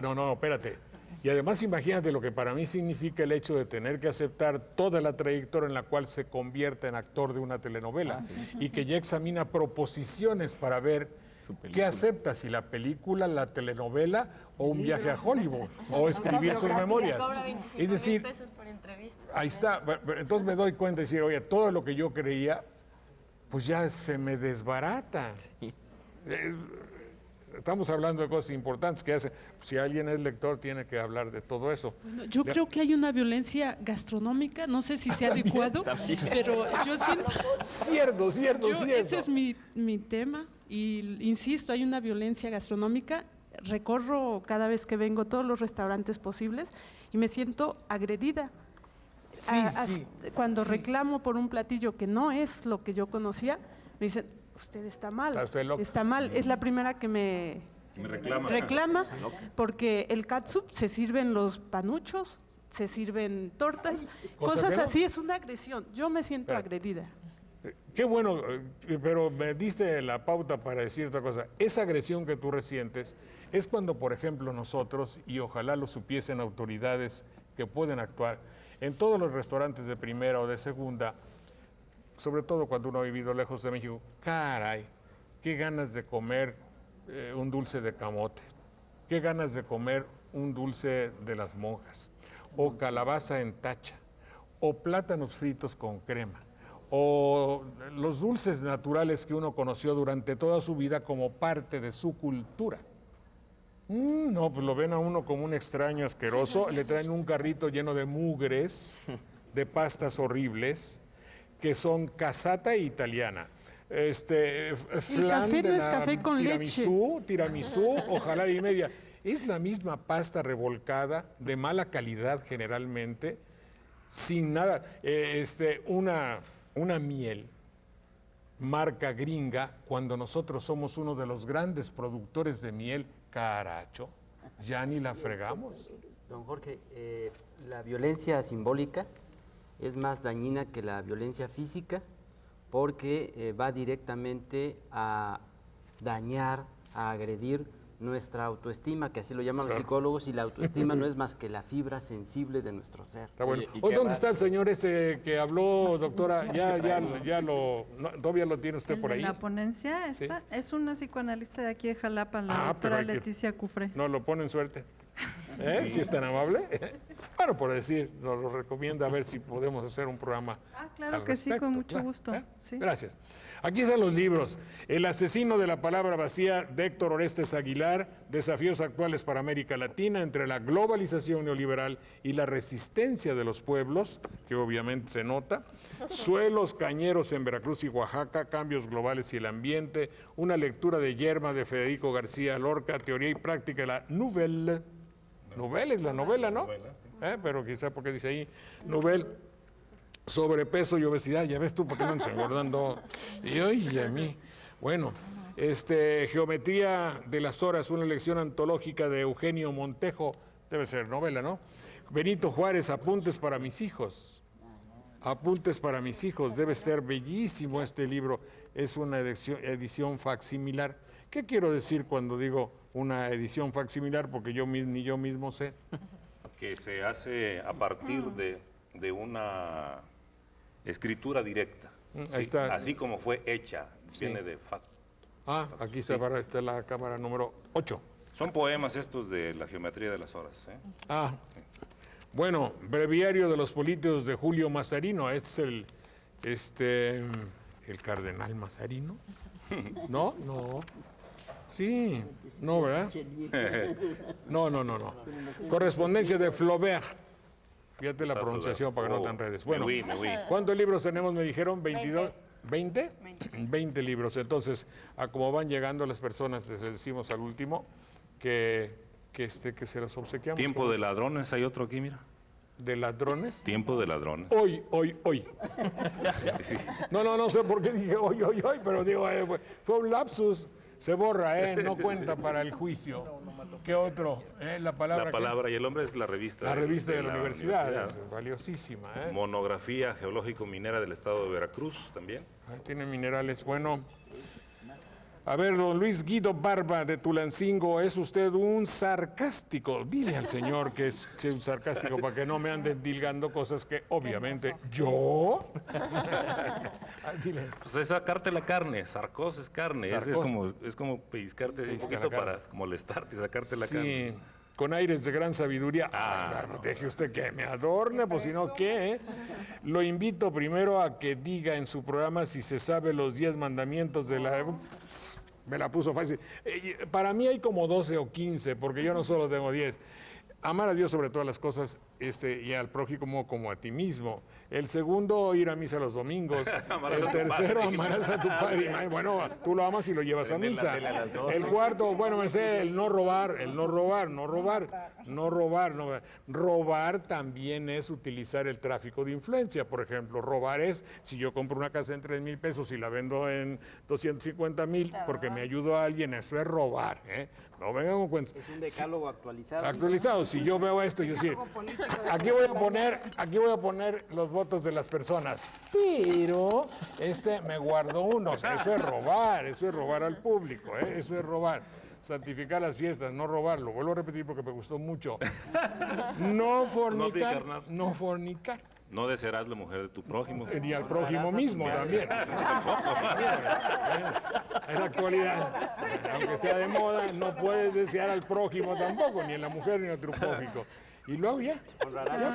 no, espérate. Y además imagínate lo que para mí significa el hecho de tener que aceptar toda la trayectoria en la cual se convierte en actor de una telenovela y que ya examina proposiciones para ver
Su
qué
película.
acepta, si la película, la telenovela o un viaje a Hollywood o escribir sus memorias.
Cobra 25,000
Es decir,
pesos por entrevista.
ahí está. Entonces me doy cuenta y decir, oye, todo lo que yo creía, pues ya se me desbarata. Estamos hablando de cosas importantes que hacen. Si alguien es lector, tiene que hablar de todo eso.
Bueno, yo creo que hay una violencia gastronómica, no sé si sea adecuado, pero yo siento…
Cierto.
Ese es mi tema y insisto, hay una violencia gastronómica. Recorro cada vez que vengo todos los restaurantes posibles y me siento agredida.
Sí.
Cuando reclamo por un platillo que no es lo que yo conocía, me dicen, usted está mal,
Está usted loco.
está mal. Es la primera que me reclama porque el catsup se sirven los panuchos, se sirven tortas,
Cosa
cosas
que no.
así, es una agresión. Yo me siento
Espera.
agredida.
Qué bueno, pero me diste la pauta para decir otra cosa. Esa agresión que tú resientes es cuando, por ejemplo, nosotros, y ojalá lo supiesen autoridades que pueden actuar, en todos los restaurantes de primera o de segunda, sobre todo cuando uno ha vivido lejos de México, caray, qué ganas de comer un dulce de camote, qué ganas de comer un dulce de las monjas, o calabaza en tacha, o plátanos fritos con crema, o los dulces naturales que uno conoció durante toda su vida como parte de su cultura. No, pues lo ven a uno como un extraño asqueroso, le traen un carrito lleno de mugres, de pastas horribles, que son casata italiana. flan
café
de
no es
la
café con
tiramisú, ojalá y media. Es la misma pasta revolcada, de mala calidad generalmente, sin nada. Una miel, marca gringa, cuando nosotros somos uno de los grandes productores de miel, caracho, ya ni la fregamos.
Don Jorge, la violencia simbólica es más dañina que la violencia física porque va directamente a dañar, a agredir nuestra autoestima, que así lo llaman los psicólogos, y la autoestima no es más que la fibra sensible de nuestro ser.
Está bueno.
Oye, ¿y
Hoy,
qué
¿dónde
más?
está el señor ese que habló, doctora? ¿Todavía lo tiene usted
El
por
de
ahí?
la ponencia
Sí.
es una psicoanalista de aquí de Jalapa, la
Ah, pero
doctora
hay que-
Leticia Cufré.
No lo pone en suerte. Si es tan amable. Bueno, por decir, nos lo recomienda a ver si podemos hacer un programa.
Claro
al
que sí,
respecto,
con mucho
claro.
gusto. Sí.
Gracias. Aquí están los libros. El asesino de la palabra vacía, de Héctor Orestes Aguilar, Desafíos actuales para América Latina, entre la globalización neoliberal y la resistencia de los pueblos, que obviamente se nota. Suelos cañeros en Veracruz y Oaxaca, cambios globales y el ambiente. Una lectura de Yerma de Federico García Lorca, teoría y práctica de la Nouvelle. Nouvelle es la novela, ¿no? Pero quizá porque dice ahí Nouvelle. Sobrepeso y obesidad, ya ves tú por qué no nos engordando. Y oye, a mí. Bueno, Geometría de las Horas, una lección antológica de Eugenio Montejo, debe ser novela, ¿no? Benito Juárez, Apuntes para mis hijos. Apuntes para mis hijos, debe ser bellísimo este libro, es una edición facsimilar. ¿Qué quiero decir cuando digo una edición facsimilar? Porque ni yo mismo sé.
Que se hace a partir de una escritura directa.
Ahí está.
Así como fue hecha, viene de facto.
Aquí está, está la cámara número 8.
Son poemas estos de la geometría de las horas.
Bueno, Breviario de los políticos de Julio Mazarino. Este es el cardenal Mazarino. ¿No? No. Sí, no, ¿verdad? No. Correspondencia de Flaubert. Fíjate la pronunciación para que no te enredes. Bueno,
me huí.
¿cuántos libros tenemos? Me dijeron 22. ¿20? 20 libros. Entonces, a como van llegando las personas, les decimos al último que se los obsequiamos.
Tiempo de ladrones, hay otro aquí, mira.
¿De ladrones?
Tiempo de ladrones.
Hoy.
Sí.
No sé por qué dije hoy, pero digo, fue un lapsus. Se borra, no cuenta para el juicio. ¿Qué otro? La palabra.
La palabra y el hombre es la revista.
La revista de la universidad, es valiosísima.
Monografía geológico-minera del estado de Veracruz también.
Tiene minerales, bueno. A ver, don Luis Guido Barba de Tulancingo, es usted un sarcástico. Dile al señor que es un sarcástico para que no me anden dilgando cosas que obviamente yo. Dile.
Pues es sacarte la carne, sarcos es carne, es como pellizcarte un poquito para molestarte, sacarte la carne.
Sí, con aires de gran sabiduría. Deje usted que me adorne, pues si no, ¿qué? Lo invito primero a que diga en su programa si se sabe los 10 mandamientos de la... Me la puso fácil. Para mí hay como 12 o 15, porque yo no solo tengo 10. Amar a Dios sobre todas las cosas y al prójimo como a ti mismo. El segundo, ir a misa los domingos. El tercero, amarás a tu padre y madre. Bueno, tú lo amas y lo llevas a misa. El cuarto, bueno, me sé, el no robar. Robar también es utilizar el tráfico de influencia. Por ejemplo, robar es, si yo compro una casa en 3,000 pesos y la vendo en 250,000 porque me ayudo a alguien, eso es robar. No vengan con cuentos.
Es un decálogo actualizado.
Actualizado. Si yo veo esto y decir, aquí voy a poner los votos de las personas, pero me guardo unos. Eso es robar al público, eso es robar. Santificar las fiestas, no robarlo. Vuelvo a repetir porque me gustó mucho. No fornicar.
No desearás la mujer de tu prójimo.
Ni al prójimo mismo también. En la actualidad, aunque sea de moda, no puedes desear al prójimo tampoco, ni a la mujer ni a tu prójimo. Y luego ya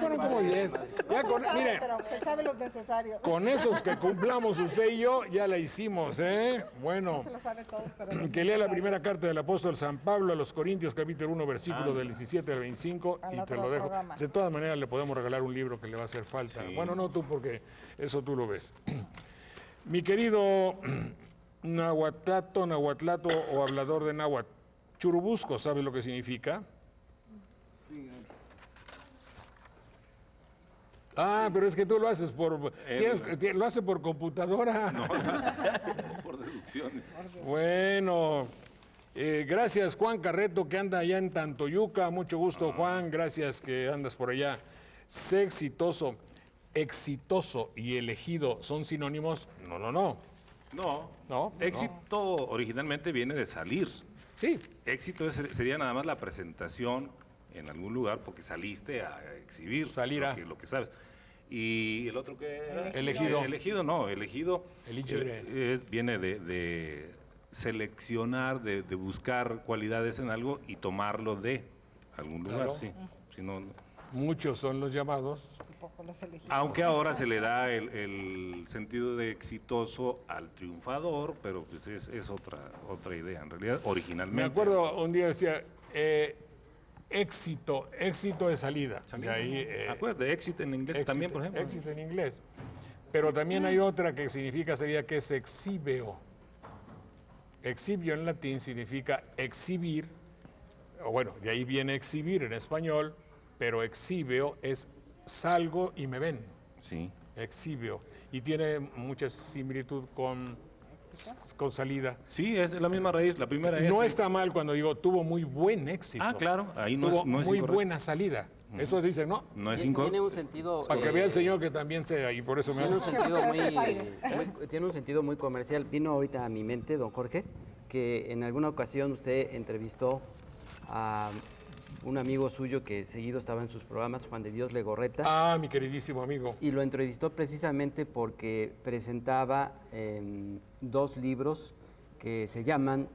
fueron como 10. Mire,
pero se sabe los necesarios.
con esos que cumplamos usted y yo, ya la hicimos, Bueno,
No se lo sabe todos, pero
que lea la primera carta del apóstol San Pablo a los Corintios, capítulo 1, versículo del 17 al 25,
Al
y te
otro
lo dejo.
programa.
De todas maneras, le podemos regalar un libro que le va a hacer falta. Bueno, no tú, porque eso tú lo ves. Mi querido Nahuatlato o hablador de náhuatl. Churubusco, ¿sabe lo que significa? Ah, pero es que tú lo haces lo haces por computadora.
No, por deducciones.
Bueno, gracias Juan Carreto, que anda allá en Tantoyuca. Mucho gusto, Juan. Gracias que andas por allá. Sé exitoso. Exitoso y elegido son sinónimos. No.
Éxito originalmente viene de salir.
Sí.
Éxito sería nada más la presentación en algún lugar porque saliste a exhibir lo que sabes. Y el otro que era
Elegido.
Elegido
Eligere.
viene de seleccionar, de buscar cualidades en algo y tomarlo de algún lugar.
Claro.
Sí. Si no,
Muchos son los llamados.
Tampoco los elegidos.
aunque ahora se le da el sentido de exitoso al triunfador, pero pues es otra idea, en realidad, originalmente.
Me acuerdo un día decía, éxito de salida. De ahí,
Acuérdate, éxito en inglés también, por ejemplo.
Éxito en inglés. Pero también hay otra que sería que es exhibeo. Exhibio en latín significa exhibir, o bueno, de ahí viene exhibir en español, pero exhibeo es salgo y me ven.
Sí.
Exhibeo. Y tiene mucha similitud con salida.
Sí, es la misma raíz, la primera es...
No está mal cuando digo tuvo muy buen éxito.
Ah, claro, ahí no
tuvo
es
muy
incorrecto.
buena salida. Eso dice, ¿no?
No es
Tiene
incorrecto.
un sentido...
Para que vea el señor que también sea, y por eso me
Tiene un
hago.
sentido tiene un sentido muy comercial. Vino ahorita a mi mente, don Jorge, que en alguna ocasión usted entrevistó a un amigo suyo que seguido estaba en sus programas, Juan de Dios Legorreta.
Ah, mi queridísimo amigo.
Y lo entrevistó precisamente porque presentaba 2 libros que se llaman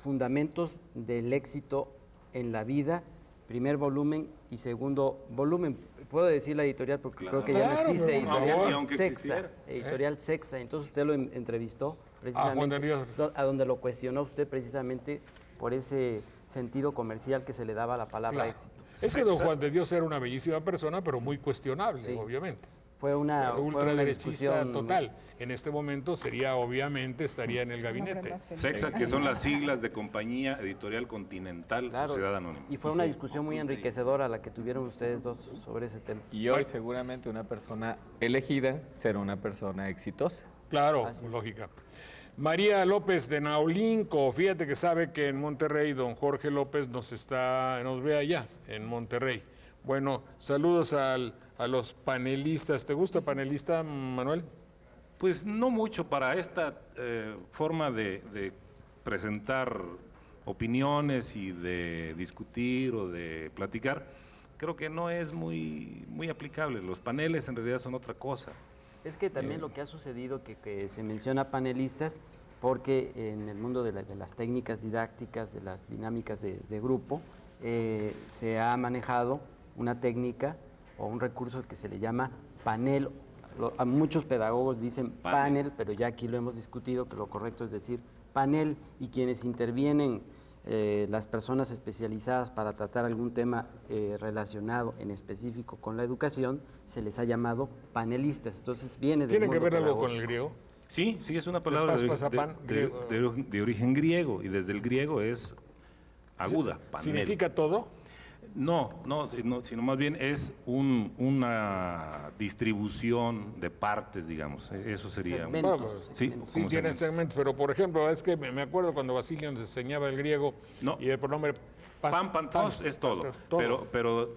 Fundamentos del éxito en la vida, primer volumen y segundo volumen. Puedo decir la editorial porque creo que ya no
Claro,
existe,
por favor.
editorial
Aunque
Sexa.
existiera.
Editorial Sexa. Entonces usted lo entrevistó
Juan
precisamente,
de Dios.
a donde lo cuestionó usted precisamente por ese sentido comercial que se le daba a la palabra
Claro.
éxito.
Es que don Juan de Dios era una bellísima persona, pero muy cuestionable,
Sí.
obviamente.
Fue una
Ultraderechista
discusión
total. En este momento estaría en el gabinete.
SEXA, que son las siglas de Compañía Editorial Continental
Claro,
Sociedad Anónima.
y fue una discusión muy enriquecedora la que tuvieron ustedes dos sobre ese tema.
Y hoy seguramente una persona elegida será una persona exitosa.
Claro,
Así es.
lógica. María López de Naulinco, fíjate que sabe que en Monterrey don Jorge López nos ve allá, en Monterrey. Bueno, saludos a los panelistas. ¿Te gusta panelista, Manuel?
Pues no mucho para esta forma de presentar opiniones y de discutir o de platicar. Creo que no es muy aplicable. Los paneles en realidad son otra cosa.
Es que también lo que ha sucedido, que se menciona panelistas, porque en el mundo de las técnicas didácticas, de las dinámicas de grupo, se ha manejado una técnica o un recurso que se le llama panel. A muchos pedagogos dicen panel, pero ya aquí lo hemos discutido, que lo correcto es decir panel, y quienes intervienen, las personas especializadas para tratar algún tema relacionado en específico con la educación, se les ha llamado panelistas. Entonces viene del
¿Tiene que
mundo
ver algo con
pedagógico.
el griego?
Sí, es una palabra de origen griego, y desde el griego es aguda, panel.
¿Significa todo?
No, sino más bien es una distribución de partes, digamos. Eso sería.
Segmentos.
Bueno,
Sí,
Sí,
como
tiene segmentos, pero por ejemplo, es que me acuerdo cuando Basilio nos enseñaba el griego
No.
y el pronombre
Pan, es todo. Pero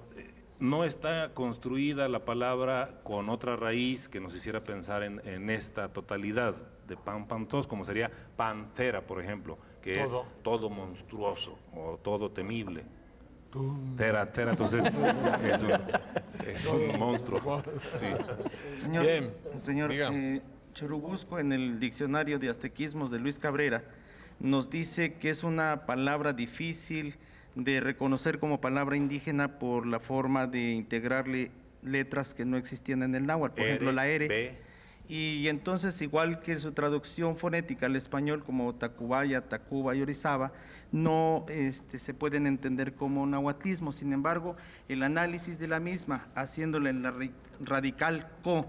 no está construida la palabra con otra raíz que nos hiciera pensar en esta totalidad de pantos, como sería pantera, por ejemplo, que
Todo.
es todo monstruoso o todo temible. Tera, entonces es un monstruo. Sí.
Señor,
Bien,
señor
diga.
Churubusco, en el diccionario de aztequismos de Luis Cabrera, nos dice que es una palabra difícil de reconocer como palabra indígena por la forma de integrarle letras que no existían en el náhuatl, por ejemplo la R.
B.
Y entonces, igual que su traducción fonética al español como Tacubaya, Tacuba y Orizaba, no se pueden entender como nahuatlismo. Sin embargo, el análisis de la misma, haciéndole en la radical co,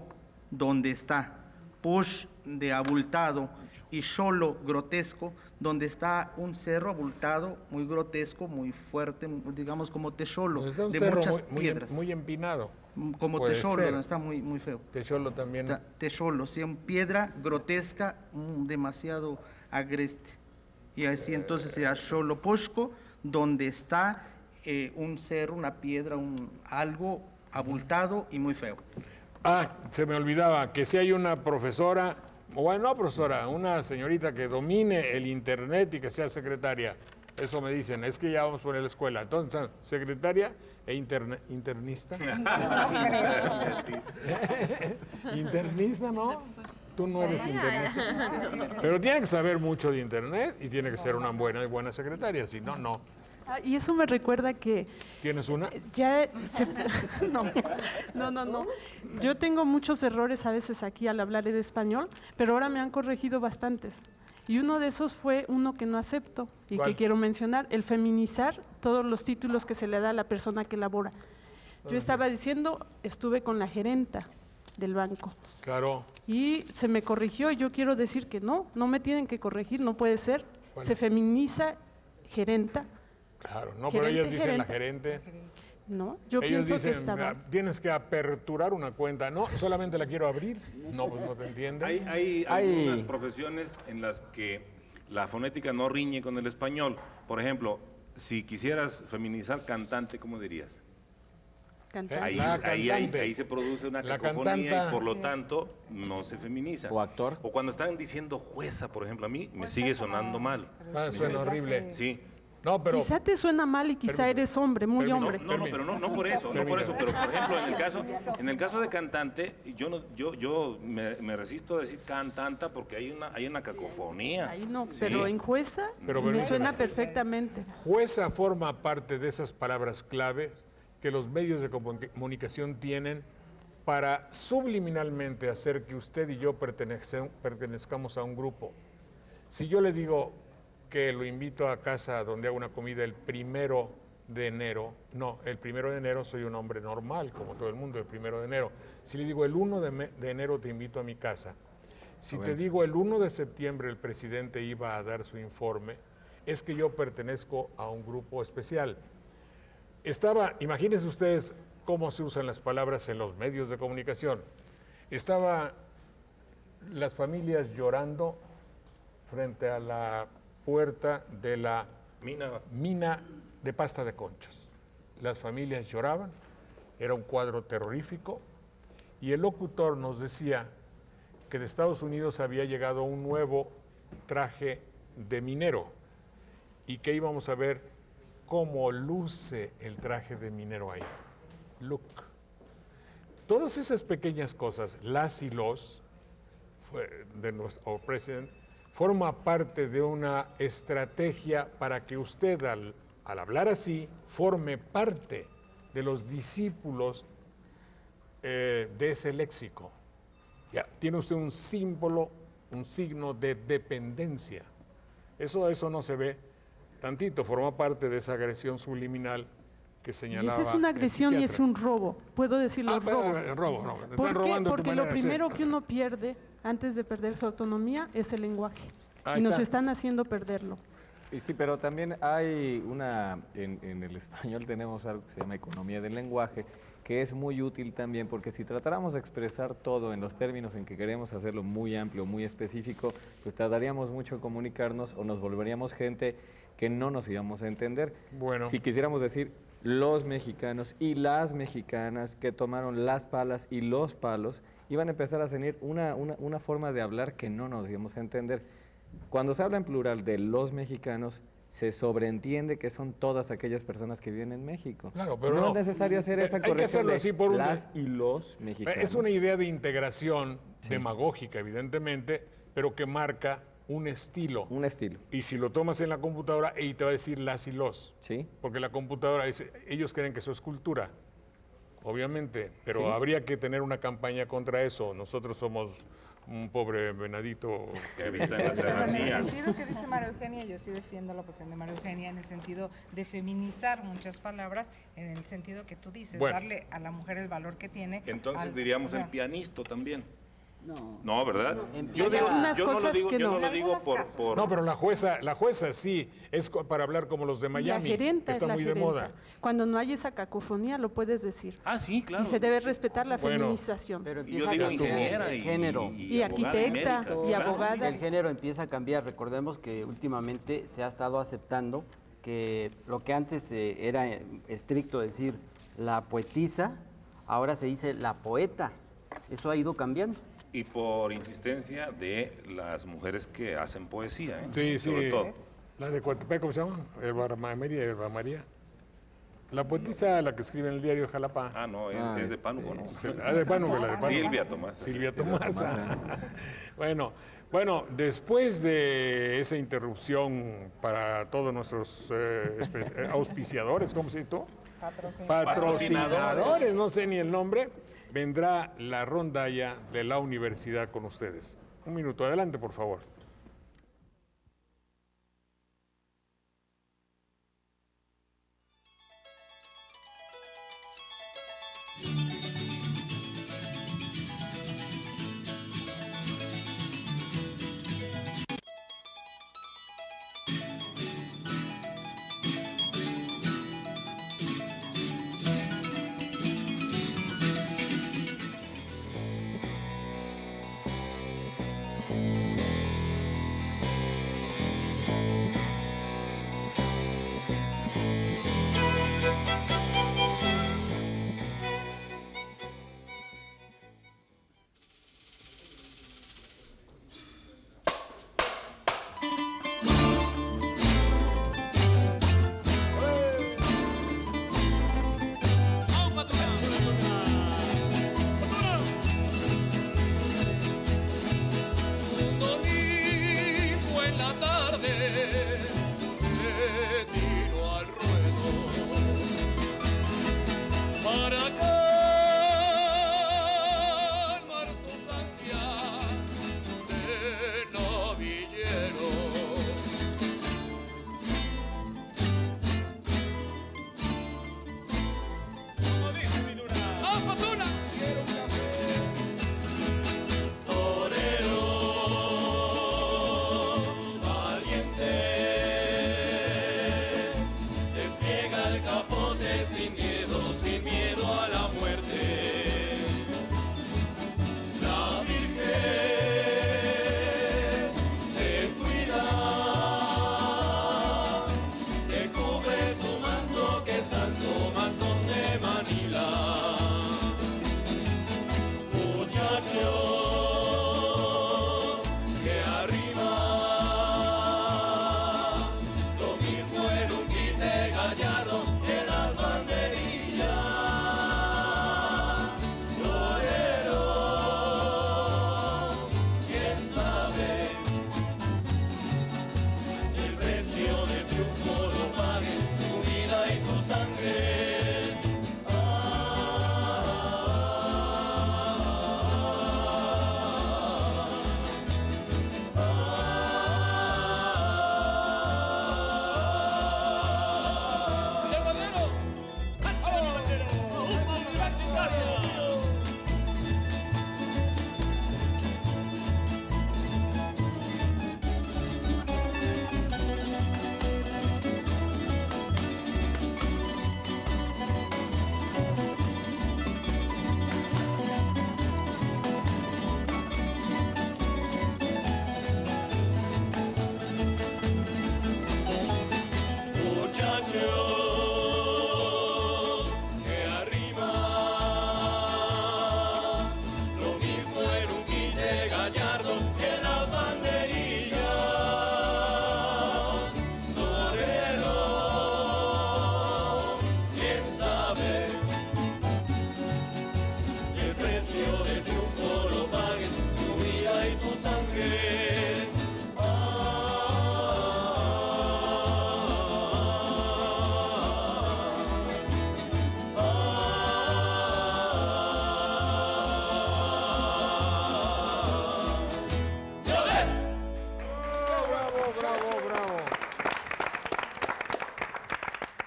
donde está, push de abultado y xolo grotesco, donde está un cerro abultado, muy grotesco, muy fuerte, digamos como Texolo,
Está un
de
cerro
muchas
muy
piedras.
muy empinado.
Como
puede
Texolo,
ser.
¿no? Está muy feo.
Texolo también.
Texolo, sí, una piedra grotesca, demasiado agreste. Y así entonces sería Xolopoxco, donde está un cerro, una piedra, algo abultado y muy feo.
Ah, se me olvidaba que si hay una profesora, o bueno, no profesora, una señorita que domine el internet y que sea secretaria. Eso me dicen, es que ya vamos por la escuela. Entonces, secretaria e internista. Internista, ¿no? Tú no eres internista. Pero tiene que saber mucho de internet y tiene que ser una buena secretaria, si no, no.
Y eso me recuerda que
¿Tienes una?
ya no. Yo tengo muchos errores a veces aquí al hablar en español, pero ahora me han corregido bastantes. Y uno de esos fue uno que no acepto y
¿Cuál?
que quiero mencionar, el feminizar todos los títulos que se le da a la persona que labora. Yo estaba diciendo, estuve con la gerenta del banco.
Claro.
Y se me corrigió y yo quiero decir que no me tienen que corregir, no puede ser.
Bueno.
Se feminiza gerenta.
Claro, no, pero ellos dicen la gerente.
No, yo
Ellos
pienso
dicen,
que estaba...
tienes que aperturar una cuenta. No, solamente la quiero abrir. No, pues no te entienden.
Hay algunas profesiones en las que la fonética no riñe con el español. Por ejemplo, si quisieras feminizar cantante, ¿cómo dirías?
Cantante.
Ahí se produce una
La
cacofonía
cantanta.
y por lo tanto no se feminiza.
O actor.
O cuando están diciendo jueza, por ejemplo, a mí me sigue sonando mal.
Ah, suena horrible.
Sí.
No, pero
Quizá te suena mal y quizá eres hombre, muy hombre.
No, pero no por eso, pero por ejemplo, en el caso de cantante, yo me resisto a decir cantanta porque hay una cacofonía.
Ahí no,
Sí.
pero en jueza
Pero
me
permíteme.
suena perfectamente.
jueza forma parte de esas palabras claves que los medios de comunicación tienen para subliminalmente hacer que usted y yo pertenezcamos a un grupo. Si yo le digo que lo invito a casa donde hago una comida el 1 de enero, no, el 1 de enero soy un hombre normal, como todo el mundo, el 1 de enero. Si le digo el 1 de enero te invito a mi casa, si te digo el 1 de septiembre el presidente iba a dar su informe, es que yo pertenezco a un grupo especial. Imagínense ustedes cómo se usan las palabras en los medios de comunicación. Estaban las familias llorando frente a la puerta de la mina de pasta de conchos. Las familias lloraban, era un cuadro terrorífico, y el locutor nos decía que de Estados Unidos había llegado un nuevo traje de minero y que íbamos a ver cómo luce el traje de minero ahí. Look. Todas esas pequeñas cosas, las y los, de nuestro presidente, forma parte de una estrategia para que usted, al hablar así, forme parte de los discípulos de ese léxico. Ya, tiene usted un símbolo, un signo de dependencia. Eso no se ve tantito, forma parte de esa agresión subliminal que
Y
señalaba.
esa es una
el
agresión y es
psiquiatra.
un robo. Puedo decirlo, robo.
Robo, no, te están
¿Por qué?
robando tu
Porque
manera
lo
de ser.
primero que uno pierde antes de perder su autonomía es el lenguaje.
Ahí
Y nos
está.
están haciendo perderlo.
Y sí, pero también hay en el español tenemos algo que se llama economía del lenguaje, que es muy útil también, porque si tratáramos de expresar todo en los términos en que queremos hacerlo muy amplio, muy específico, pues tardaríamos mucho en comunicarnos o nos volveríamos gente que no nos íbamos a entender.
Bueno.
Si quisiéramos decir los mexicanos y las mexicanas que tomaron las palas y los palos, iban a empezar a tener una forma de hablar que no nos íbamos a entender. Cuando se habla en plural de los mexicanos, se sobreentiende que son todas aquellas personas que viven en México.
Claro, pero
no
no.
es necesario hacer esa
Hay que
corrección
hacerlo
de
así por un
las y los mexicanos.
Es una idea de integración demagógica, evidentemente, pero que marca un estilo.
Un estilo.
Y si lo tomas en la computadora, y te va a decir las y los.
Sí.
Porque la computadora dice, ellos creen que eso es cultura, obviamente, pero
Sí.
habría que tener una campaña contra eso. Nosotros somos un pobre venadito
Que evita la
Pero en
serranía.
el sentido que dice María Eugenia, yo sí defiendo la posición de María Eugenia en el sentido de feminizar muchas palabras, en el sentido que tú dices,
Bueno.
darle a la mujer el valor que tiene.
Entonces
al-
diríamos
o sea,
el pianista también. No, ¿verdad? Yo
Empieza-
no
Algunas
lo
cosas
digo,
que
yo
no.
no lo
En
digo
algunos
por,
casos.
por-
No, pero la jueza sí, es para hablar como los de Miami,
La gerenta
está
es la
muy de
gerenta.
moda.
Cuando no hay esa cacofonía, lo puedes decir.
Ah, sí, claro.
Y se debe respetar la
Bueno.
feminización.
Pero
Y yo
empieza
digo
a cambiar
ingeniera
el
y,
género.
Y
abogada
arquitecta,
médica,
y
claro.
abogada.
El género empieza a cambiar. Recordemos que últimamente se ha estado aceptando que lo que antes era estricto decir la poetisa, ahora se dice la poeta. Eso ha ido cambiando.
Y por insistencia de las mujeres que hacen poesía, ¿eh?
Sí,
Sobre todo.
la de Coatepec, ¿cómo se llama? Elba María. La poetisa, la que escribe en el diario de Jalapa.
Ah, no, es de Pánuco, ¿no?
De Pánuco, la de Pánuco.
Silvia Tomás.
Silvia Tomás. Bueno, después de esa interrupción para todos nuestros auspiciadores, ¿cómo se dice tú? Patrocinadores, no sé ni el nombre, vendrá la rondalla de la universidad con ustedes. Un minuto, adelante, por favor.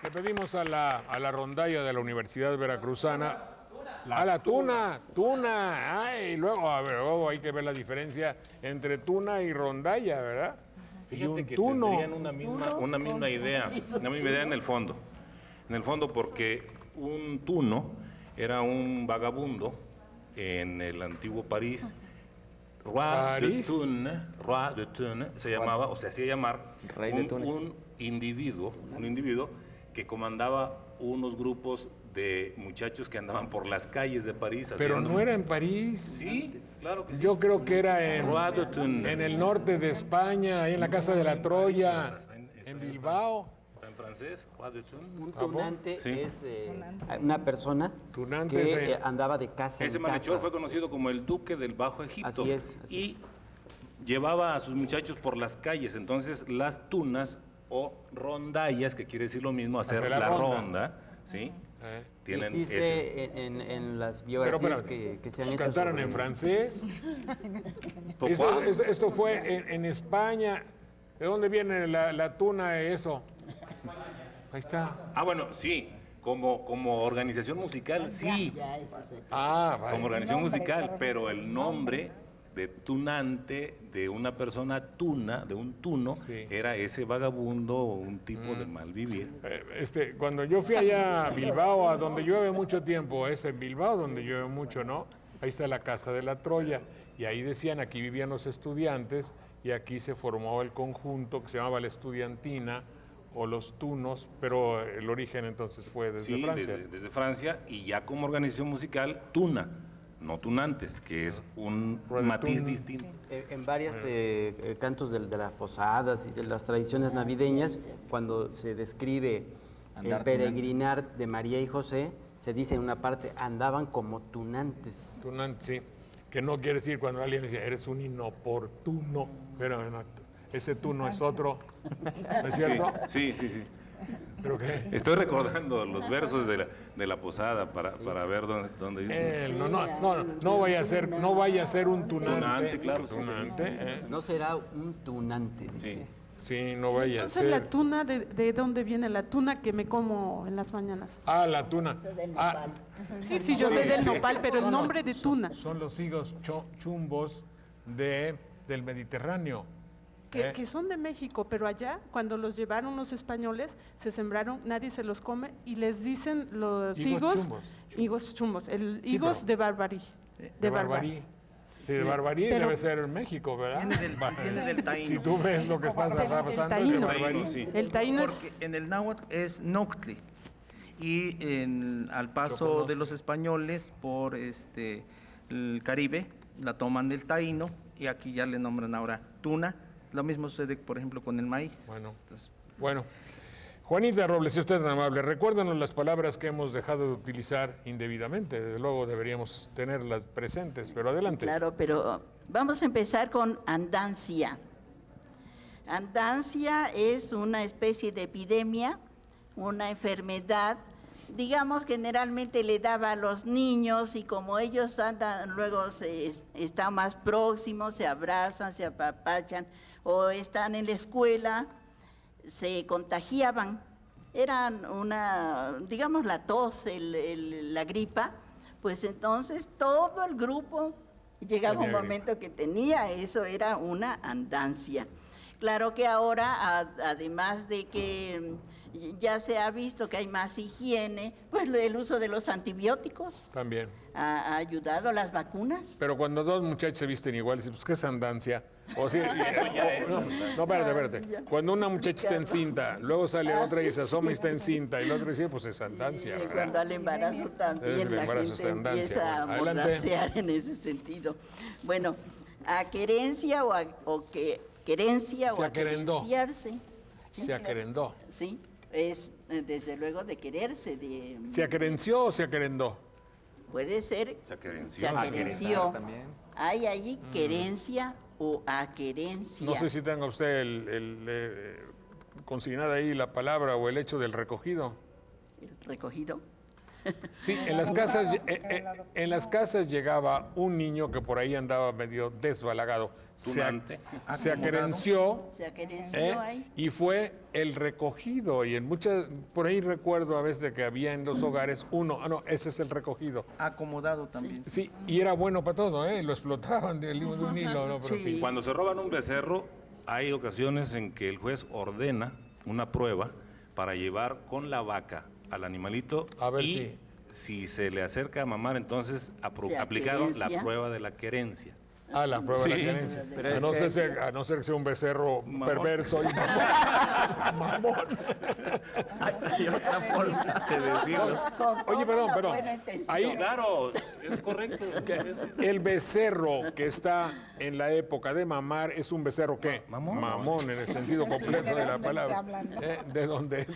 Le pedimos a la rondalla de la Universidad Veracruzana La tuna, ay, y luego, a ver, luego hay que ver la diferencia entre tuna y rondalla, ¿verdad? Y
Fíjate
un
que
tuno.
tendrían una misma idea en el fondo. En el fondo porque un tuno era un vagabundo en el antiguo París. Roi de Thun, se llamaba, o se hacía llamar
Rey de Túnez.
un individuo que comandaba unos grupos de muchachos que andaban por las calles de París.
Pero
haciendo-
no era en París.
Sí, claro que sí.
Yo creo que era
Roi de Thun.
en el norte de España, ahí en la Casa de la Troya, en Bilbao.
Está en francés, Roi de Thun.
Un
¿A poco?
tunante
Sí.
es una persona
Tunante
que
es,
andaba de casa
Ese
en
malhechor
casa.
fue conocido como el Duque del Bajo Egipto.
Así es,
Y llevaba a sus muchachos por las calles. Entonces, las tunas o rondallas, que quiere decir lo mismo, hacer
Hacer la
la
ronda.
ronda, ¿sí? Tienen ese-
Existe en las
Pero
biografías
espérame,
que se han
pues
hecho
cantaron
sobre-
en francés.
¿Cuál?
Esto fue en España. ¿De dónde viene la tuna eso? Ahí está.
Ah, bueno, sí. Como organización musical, sí.
Ya, eso es.
Ah, vale.
Como organización musical, pero el nombre de tunante de una persona tuna, de un tuno,
Sí.
era ese vagabundo, un tipo de mal vivir.
Cuando yo fui allá a Bilbao, a donde llueve mucho tiempo, es en Bilbao donde llueve mucho, ¿no? Ahí está la Casa de la Troya, y ahí decían, aquí vivían los estudiantes, y aquí se formó el conjunto que se llamaba la Estudiantina, o los tunos, pero el origen entonces fue desde
Sí,
Francia.
desde Francia, y ya como organización musical, tuna, no tunantes, que es un
Rueda
matiz
tun.
distinto.
En varios cantos de las posadas y de las tradiciones navideñas, cuando se describe
Andar
el peregrinar de María y José, se dice en una parte, andaban como tunantes.
Tunante, sí. Que no quiere decir cuando alguien dice, eres un inoportuno, pero no, ese tuno es otro, ¿no es cierto?
Sí, sí, sí.
¿Pero qué?
Estoy recordando los versos de la posada para ver dónde dice.
No vaya a ser un tunante.
Tunante, claro.
Tunante,
No será un tunante, dice.
Sí, no vaya a
Entonces, la
ser.
tuna, ¿de dónde viene la tuna que me como en las mañanas?
Ah, la tuna. Ah,
Sí, sí, yo sé del nopal, pero el nombre de tuna.
son los higos chumbos del Mediterráneo.
Que son de México, pero allá, cuando los llevaron los españoles, se sembraron, nadie se los come y les dicen los
Higos chumbos.
higos
pero-
de Barbarí.
De Barbarí. Sí, de Barbarí
Pero-
debe ser México, ¿verdad?
Viene del taíno.
Si tú ves lo que pasa, va pasando es de
taíno.
Barbarí.
Sí.
El taíno
Porque
es...
en el náhuatl es Noctli. Y al
Lo
paso
conozco.
de los españoles por el Caribe, la toman del taíno y aquí ya le nombran ahora tuna. Lo mismo sucede, por ejemplo, con el maíz.
Bueno. Juanita Robles, si usted es tan amable, recuérdanos las palabras que hemos dejado de utilizar indebidamente. Desde luego deberíamos tenerlas presentes, pero adelante.
Claro, pero vamos a empezar con andancia. Andancia es una especie de epidemia, una enfermedad, digamos, generalmente le daba a los niños y como ellos andan, luego están más próximos, se abrazan, se apapachan o están en la escuela, se contagiaban. Eran digamos, la tos, la gripa, pues entonces todo el grupo llegaba un
Tenía
momento que tenía, eso era una andancia. Claro que ahora, además de que ya se ha visto que hay más higiene, pues el uso de los antibióticos
También.
ha ayudado, las vacunas.
Pero cuando dos muchachos se visten igual, dices, pues, ¿qué es andancia? O sí, no, espérate. Cuando una muchacha está encinta, luego sale otra y se asoma y está encinta, y la otra dice, pues es andancia,
Cuando
¿verdad?
al embarazo también
El
la
embarazo
gente
es andancia.
empieza a
Bueno, adelante.
mordacear en ese sentido. Bueno, a querencia querencia o
Se
a
aquerendó.
querenciarse.
Se aquerendó.
Sí, es desde luego de quererse,
¿Se aquerenció o se aquerendó?
puede ser,
Se aquerenció.
se aquerenció.
también.
Hay allí querencia o aquerencia.
No sé si tenga usted consignada ahí la palabra o el hecho del recogido.
El recogido.
Sí, en las casas llegaba un niño que por ahí andaba medio desbalagado.
Tunante.
Se aquerenció,
Se aquerenció ahí.
y fue el recogido. Y en muchas, por ahí recuerdo a veces de que había en los hogares uno, ese es el recogido.
Acomodado también.
Sí, y era bueno para todo, lo explotaban de un hilo, ¿no? Pero en fin.
Cuando se roban un becerro, hay ocasiones en que el juez ordena una prueba para llevar con la vaca al animalito
A ver
y si se le acerca a mamar, entonces
Se
aplicaron la
aquerencia.
prueba de la querencia.
La prueba de la
Sí.
querencia.
Pero
A no,
es
a no ser que sea un becerro
Mamón.
perverso y mamón.
Hay otra forma de decirlo.
Oye, perdón, ahí
Claro, es correcto.
el becerro que está en la época de mamar es un becerro ¿qué?
Mamón.
En el sentido completo de la palabra.
Hablando.
¿De dónde?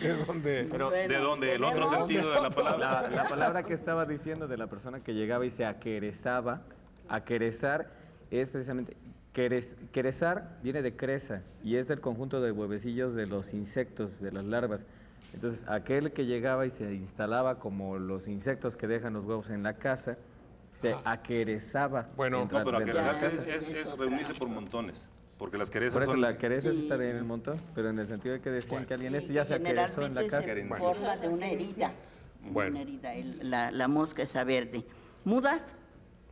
Pero
¿De dónde? El otro sentido de la palabra.
la palabra que estaba diciendo de la persona que llegaba y se aquerezaba, aquerezar es precisamente, querezar viene de creza y es del conjunto de huevecillos de los insectos, de las larvas. Entonces, aquel que llegaba y se instalaba como los insectos que dejan los huevos en la casa, se aquerezaba.
Bueno,
No, pero
dentro de la
aquerezar
casa.
es reunirse por montones, porque las querezas
Por eso
son...
la quereza es estar en el montón, pero en el sentido de que decían que alguien ya se aquerezó en la casa.
Se forma de una herida.
Bueno.
Una herida, la mosca esa verde. ¿Muda?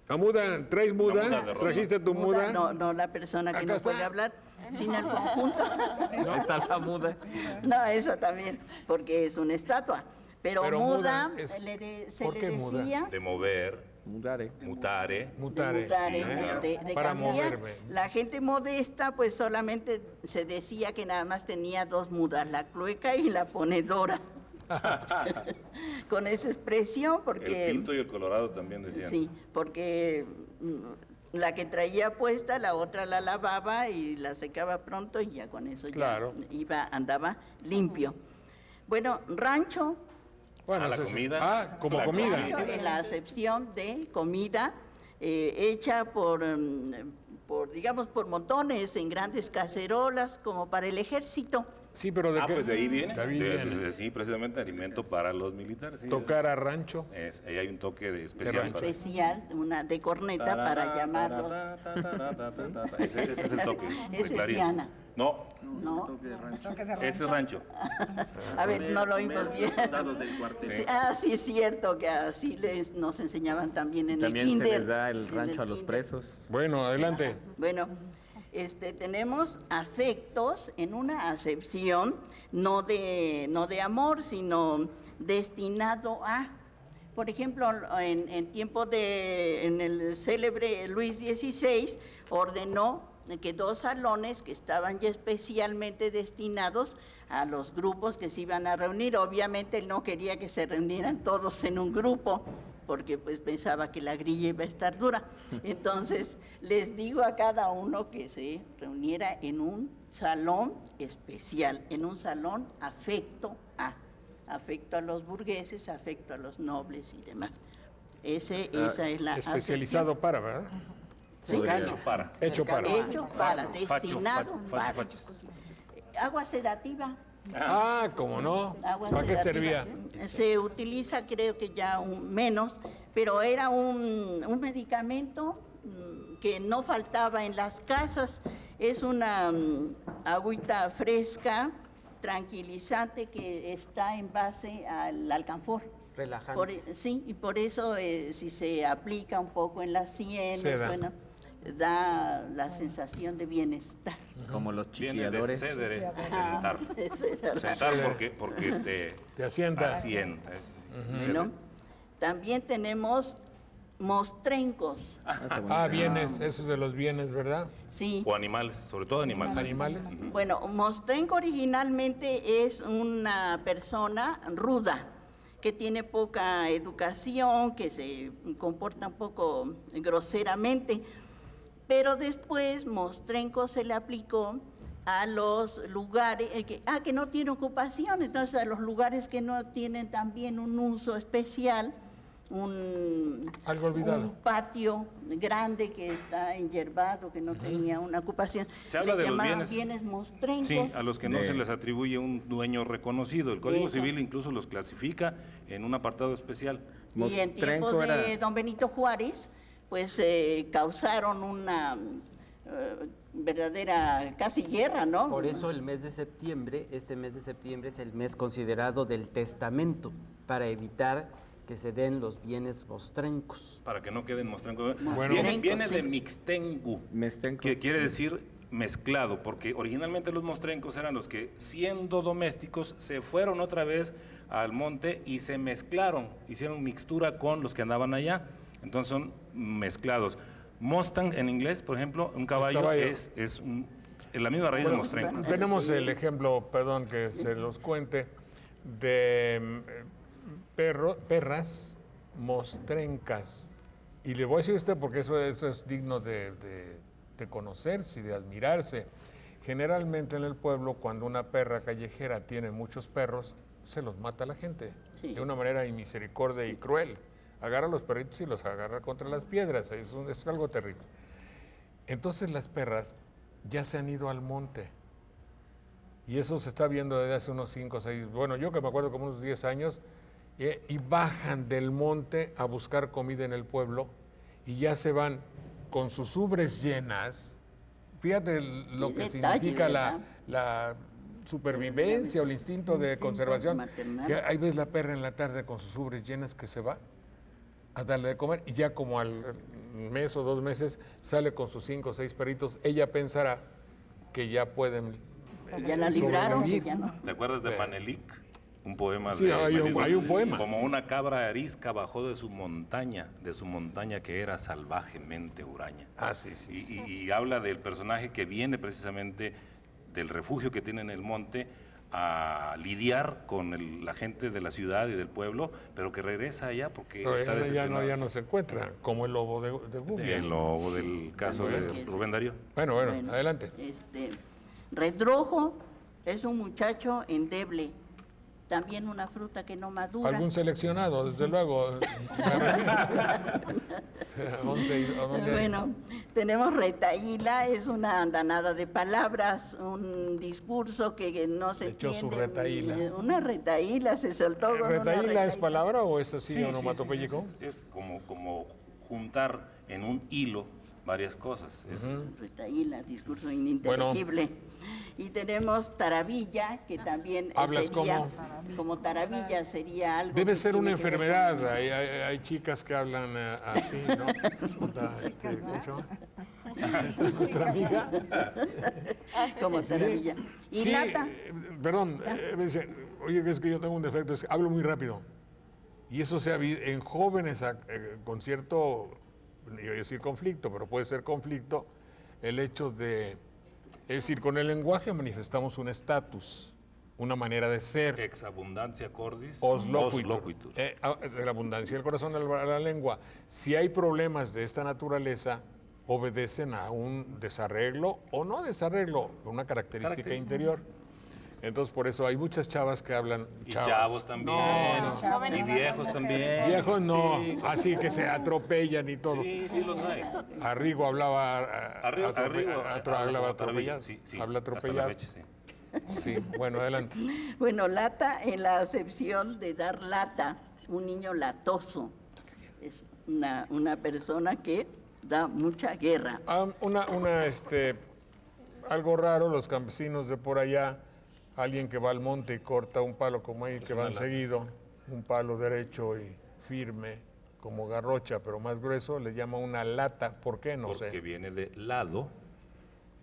¿La muda? ¿Traes
muda de
muda?
rosa.
¿Trajiste tu muda?
No, la persona que
Acá
no
está.
puede hablar sin el conjunto.
Ahí está la muda.
No, eso también, porque es una estatua. Pero muda,
muda es-
se
¿por
le
qué muda?
decía
De mover,
Mudare.
mutare.
Mutare.
mutare,
claro.
de
Para
cambiar.
moverme.
La gente modesta, pues solamente se decía que nada más tenía dos mudas, la clueca y la ponedora. Con esa expresión, porque...
El pinto y el colorado también decían.
Sí, porque la que traía puesta, la otra la lavaba y la secaba pronto y ya con eso
Claro.
ya andaba limpio. Bueno, rancho,
Bueno,
la
eso es-
comida.
como
La
comida.
rancho en la acepción de comida hecha digamos, por montones en grandes cacerolas, como para el ejército.
Sí, pero ¿de qué?
Pues de ahí viene.
De ahí viene.
Sí, precisamente alimento para los militares. Sí.
Tocar a rancho.
Ahí hay un toque de especial.
rancho.
para-
Especial, una de corneta para llamarlos.
Ese es el toque.
Ese es
Clarín.
Diana.
No,
¿No?
Toque de
ese es rancho.
A ver, no lo oímos bien. Sí, sí es cierto que así nos enseñaban también en
También
el kinder.
se les da el
en
rancho a los
kinder.
presos.
Bueno, adelante.
Bueno, tenemos afectos en una acepción no de amor, sino destinado a. Por ejemplo, en tiempo en el célebre Luis XVI ordenó que 2 salones que estaban ya especialmente destinados a los grupos que se iban a reunir. Obviamente él no quería que se reunieran todos en un grupo, porque pues pensaba que la grilla iba a estar dura. Entonces les digo a cada uno que se reuniera en un salón especial, en un salón afecto a los burgueses, afecto a los nobles y demás. Esa es la
Especializado
acepción.
para, ¿verdad?
Sí,
Hecho para.
Hecho para.
hecho para, destinado
facho,
para.
facho.
Agua sedativa.
¿Cómo no?
Agua
¿Para qué
sedativa.
servía?
Se utiliza, creo que ya menos, pero era un medicamento que no faltaba en las casas. Es una agüita fresca, tranquilizante, que está en base al alcanfor.
Relajante.
Sí, y por eso si se aplica un poco en las sienes,
Seda.
bueno, da la sensación de bienestar.
Como los
Viene de
chiquilladores.
cedere, sentar. Sentar porque
Te asienta.
asienta.
Bueno, también tenemos mostrencos.
Bienes, esos de los bienes, ¿verdad?
Sí.
O animales, sobre todo animales.
Animales.
Bueno, mostrenco originalmente es una persona ruda, que tiene poca educación, que se comporta un poco groseramente, pero después mostrenco se le aplicó a los lugares que no tiene ocupación, entonces a los lugares que no tienen también un uso especial,
Algo olvidado.
un patio grande que está enyerbado, que no tenía una ocupación.
Se habla
Le
de los
llamaban
bienes,
mostrencos.
sí, a los que no se les atribuye un dueño reconocido. El Código
Eso.
Civil incluso los clasifica en un apartado especial.
Y en tiempos de don Benito Juárez, pues causaron una verdadera casi guerra, ¿no?
Por eso el mes de septiembre, este mes de septiembre es el mes considerado del testamento, para evitar que se den los bienes mostrencos.
Para que no queden mostrencos.
Bueno.
Viene
Sí.
de mixtengu, que quiere decir mezclado, porque originalmente los mostrencos eran los que, siendo domésticos, se fueron otra vez al monte y se mezclaron, hicieron mixtura con los que andaban allá, entonces son mezclados. Mustang en inglés, por ejemplo, un caballo es la misma raíz de mostrenco.
Tenemos el ejemplo, perdón que se los cuente, de perras mostrencas. Y le voy a decir a usted, porque eso es digno de conocerse y de admirarse. Generalmente en el pueblo, cuando una perra callejera tiene muchos perros, se los mata a la gente,
Sí.
de una manera inmisericordia y cruel. Agarra a los perritos y los agarra contra las piedras, es algo terrible. Entonces las perras ya se han ido al monte. Y eso se está viendo desde hace unos 5 o 6, bueno, yo que me acuerdo como unos 10 años, y bajan del monte a buscar comida en el pueblo y ya se van con sus ubres llenas. Fíjate lo que
detalle,
significa
¿verdad?
la supervivencia o el instinto de conservación.
maternal.
Ya ahí ves la perra en la tarde con sus ubres llenas que se va a darle de comer y ya como al mes o 2 meses sale con sus 5 o 6 perritos. Ella pensará que ya pueden
Ya la libraron,
sobrevivir.
ya no.
¿Te acuerdas de Manelik? Un poema
Sí,
de
hay un
Manelik.
poema.
Como una cabra arisca bajó de su montaña que era salvajemente huraña.
Ah, sí, sí.
Y,
sí.
y habla del personaje que viene precisamente del refugio que tiene en el monte a lidiar con la gente de la ciudad y del pueblo, pero que regresa allá porque
Pero
está
ya
decepcionado.
no se encuentra, como el lobo de Google.
El lobo del caso de Rubén Darío.
Bueno, adelante.
Redrojo es un muchacho endeble, también una fruta que no madura.
Algún seleccionado, desde luego.
Bueno, tenemos retaíla, es una andanada de palabras, un discurso que no se
Echó su
entiende.
retaíla.
Una retaíla, se soltó con una
¿Retaíla es palabra o es así
Sí,
onomatopéyico?
Es como juntar en un hilo varias cosas.
Retaíla, discurso ininteligible. Y tenemos taravilla, que también
¿Hablas
sería, como taravilla sería algo
Debe
que
ser una
tiene que ver
enfermedad. Hay chicas que hablan así, ¿no? Resulta, ¿cómo se llama? Esta es nuestra amiga.
como taravilla. Y
Sí,
lata,
perdón, me dice, oye, es que yo tengo un defecto, es que hablo muy rápido. Y eso se ha visto en jóvenes con cierto, no iba a decir conflicto, pero puede ser conflicto, el hecho de, es decir, con el lenguaje manifestamos un estatus, una manera de ser.
Ex abundancia cordis,
Os loquitur.
loquitur.
De la abundancia del corazón a la lengua. Si hay problemas de esta naturaleza, obedecen a un desarreglo o no desarreglo, una característica interior. Entonces, por eso hay muchas chavas que hablan.
Y chavos también.
No,
Y viejos también.
viejos no,
Sí.
así que se atropellan y todo.
Sí, los hay.
Arrigo hablaba
Arrigo,
hablaba atropellado.
Sí, sí,
Habla
hasta la
atropellado.
fecha, sí.
Sí, bueno, adelante.
bueno, lata en la acepción de dar lata, un niño latoso. Es una persona que da mucha guerra.
Algo raro, los campesinos de por allá, alguien que va al monte y corta un palo como ahí, que van seguido, un palo derecho y firme, como garrocha, pero más grueso, le llama una lata. ¿Por qué? No
Porque
sé.
viene de lado,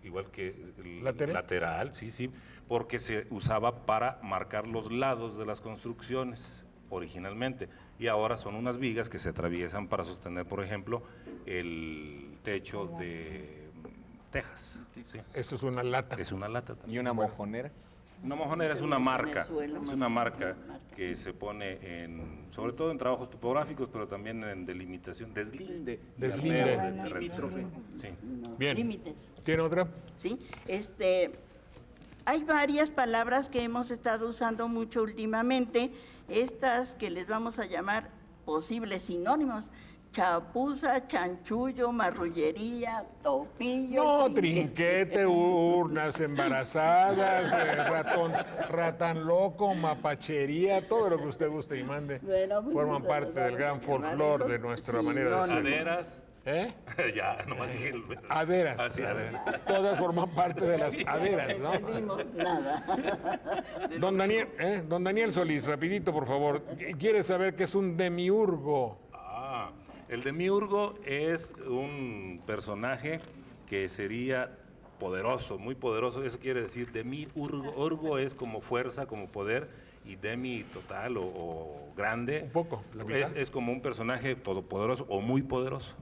igual que el
¿Lateral?
lateral, sí, porque se usaba para marcar los lados de las construcciones originalmente. Y ahora son unas vigas que se atraviesan para sostener, por ejemplo, el techo de tejas. ¿sí?
Eso es una lata.
Es una lata también.
¿Y una mojonera?
Una mojonera es una
Es
marca,
Venezuela,
es una marca que se pone sobre todo en trabajos topográficos, pero también en delimitación, deslinde.
Deslinde.
de terreno. Sí.
Bien.
Límites.
¿Tiene otra?
¿Sí? Hay varias palabras que hemos estado usando mucho últimamente, estas que les vamos a llamar posibles sinónimos: chapuza, chanchullo, marrullería, topillo.
No, trinquete, urnas embarazadas, ratán loco, mapachería, todo lo que usted guste y mande.
Bueno, pues
forman
eso
parte del gran folclore de nuestra manera de ser.
Aderas.
¿Eh?
Ya, nomás dije el...
Aderas.
Así,
aderas. Todas forman parte de las aderas, ¿no?
No dimos nada.
Don Daniel Solís, rapidito, por favor. ¿Quiere saber qué es un demiurgo?
El demiurgo es un personaje que sería poderoso, muy poderoso. Eso quiere decir demiurgo. Urgo es como fuerza, como poder, y demi total o grande.
Un poco, la mitad.
Es como un personaje todopoderoso o muy poderoso.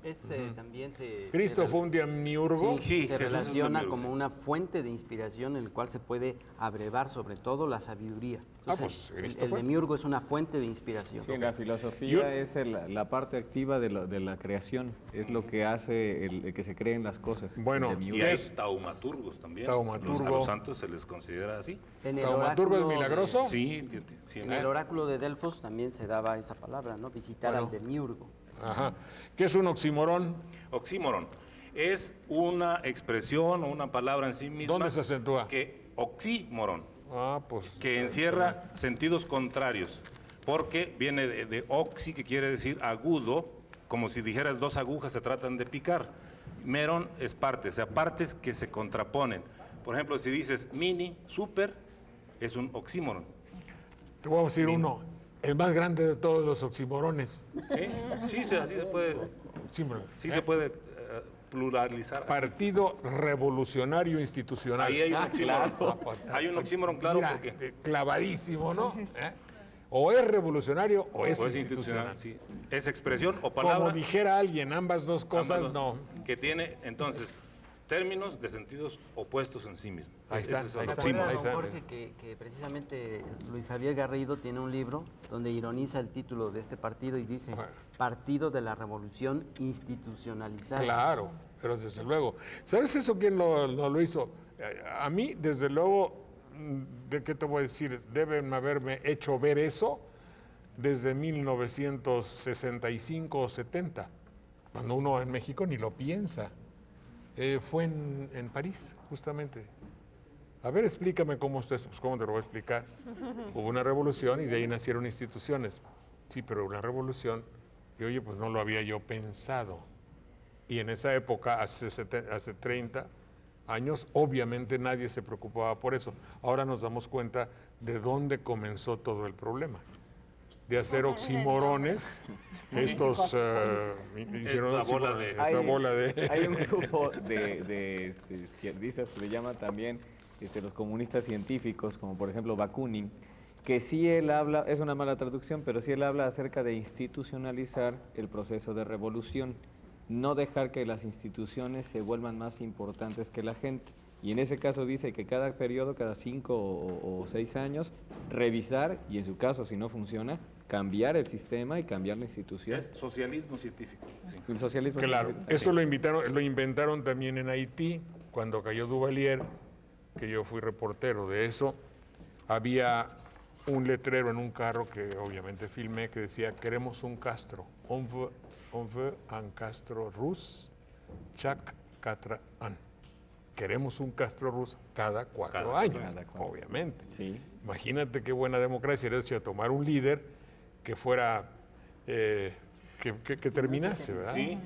También se...
¿Cristo fue un demiurgo?
Sí,
se
Jesús es un
relaciona
demiurgo,
como
sí.
una fuente de inspiración en el cual se puede abrevar sobre todo la sabiduría. Entonces,
pues, Cristo
el
fue.
demiurgo es una fuente de inspiración.
Sí, en la filosofía es la parte activa de la creación, es lo que hace el que se creen las cosas.
Bueno,
el demiurgo.
Y hay taumaturgos también.
Taumaturgo.
A los santos se les considera así.
En el
¿Taumaturgo es
oráculo
milagroso?
Sí,
En el oráculo de Delfos también se daba esa palabra, ¿no? Visitar
Bueno.
al demiurgo.
Ajá. ¿Qué es un oxímoron?
Oxímoron es una expresión o una palabra en sí misma.
¿Dónde se acentúa?
Que oxímoron,
Pues.
que encierra sentidos contrarios, porque viene de oxi, que quiere decir agudo, como si dijeras dos agujas se tratan de picar. Meron es parte, o sea, partes que se contraponen. Por ejemplo, si dices mini, super, es un oxímoron.
Te voy a decir uno, el más grande de todos los oxímorones.
Sí, así se puede,
Oxímoron.
se puede pluralizar.
Partido Revolucionario Institucional.
Ahí hay un oxímoron.
Claro.
Hay un oxímoron, claro,
Mira,
porque...
clavadísimo, ¿no? O es revolucionario o es
O
institucional.
sí. Es expresión o palabra.
Como dijera alguien, ambas dos cosas,
ambas dos, que tiene, entonces, términos de sentidos opuestos en sí mismos.
Ahí está,
Ese es el
ahí está.
oxímoron.
Ahí
Don
está.
Jorge, que precisamente Luis Javier Garrido tiene un libro donde ironiza el título de este partido y dice Partido de la Revolución Institucionalizada.
Claro, pero desde luego. ¿Sabes eso quién lo hizo? A mí, desde luego, ¿de qué te voy a decir? Deben haberme hecho ver eso desde 1965 o 70, cuando uno en México ni lo piensa. Fue en París, justamente. A ver, explícame cómo está eso. Pues, ¿cómo te lo voy a explicar? Hubo una revolución y de ahí nacieron instituciones. Sí, pero una revolución, y oye, pues no lo había yo pensado. Y en esa época, hace 30 años, obviamente nadie se preocupaba por eso. Ahora nos damos cuenta de dónde comenzó todo el problema. De hacer oxímorones, estos hicieron esta bola de...
Hay un grupo de izquierdistas que le llaman también los comunistas científicos, como por ejemplo Bakunin, que sí él habla, es una mala traducción, pero sí él habla acerca de institucionalizar el proceso de revolución, no dejar que las instituciones se vuelvan más importantes que la gente. Y en ese caso dice que cada periodo, cada 5 o 6 años, revisar y en su caso, si no funciona, cambiar el sistema y cambiar la institución.
Es socialismo científico. Sí.
El socialismo.
Claro,
científico.
eso lo inventaron también en Haití, cuando cayó Duvalier, que yo fui reportero de eso. Había un letrero en un carro que obviamente filmé que decía: queremos un Castro, on veut un Castro russe chaque 4 ans. Queremos un Castro ruso cada 4 años, obviamente.
Sí.
Imagínate qué buena democracia era hecho de tomar un líder que fuera, que terminase, ¿verdad?
Sí.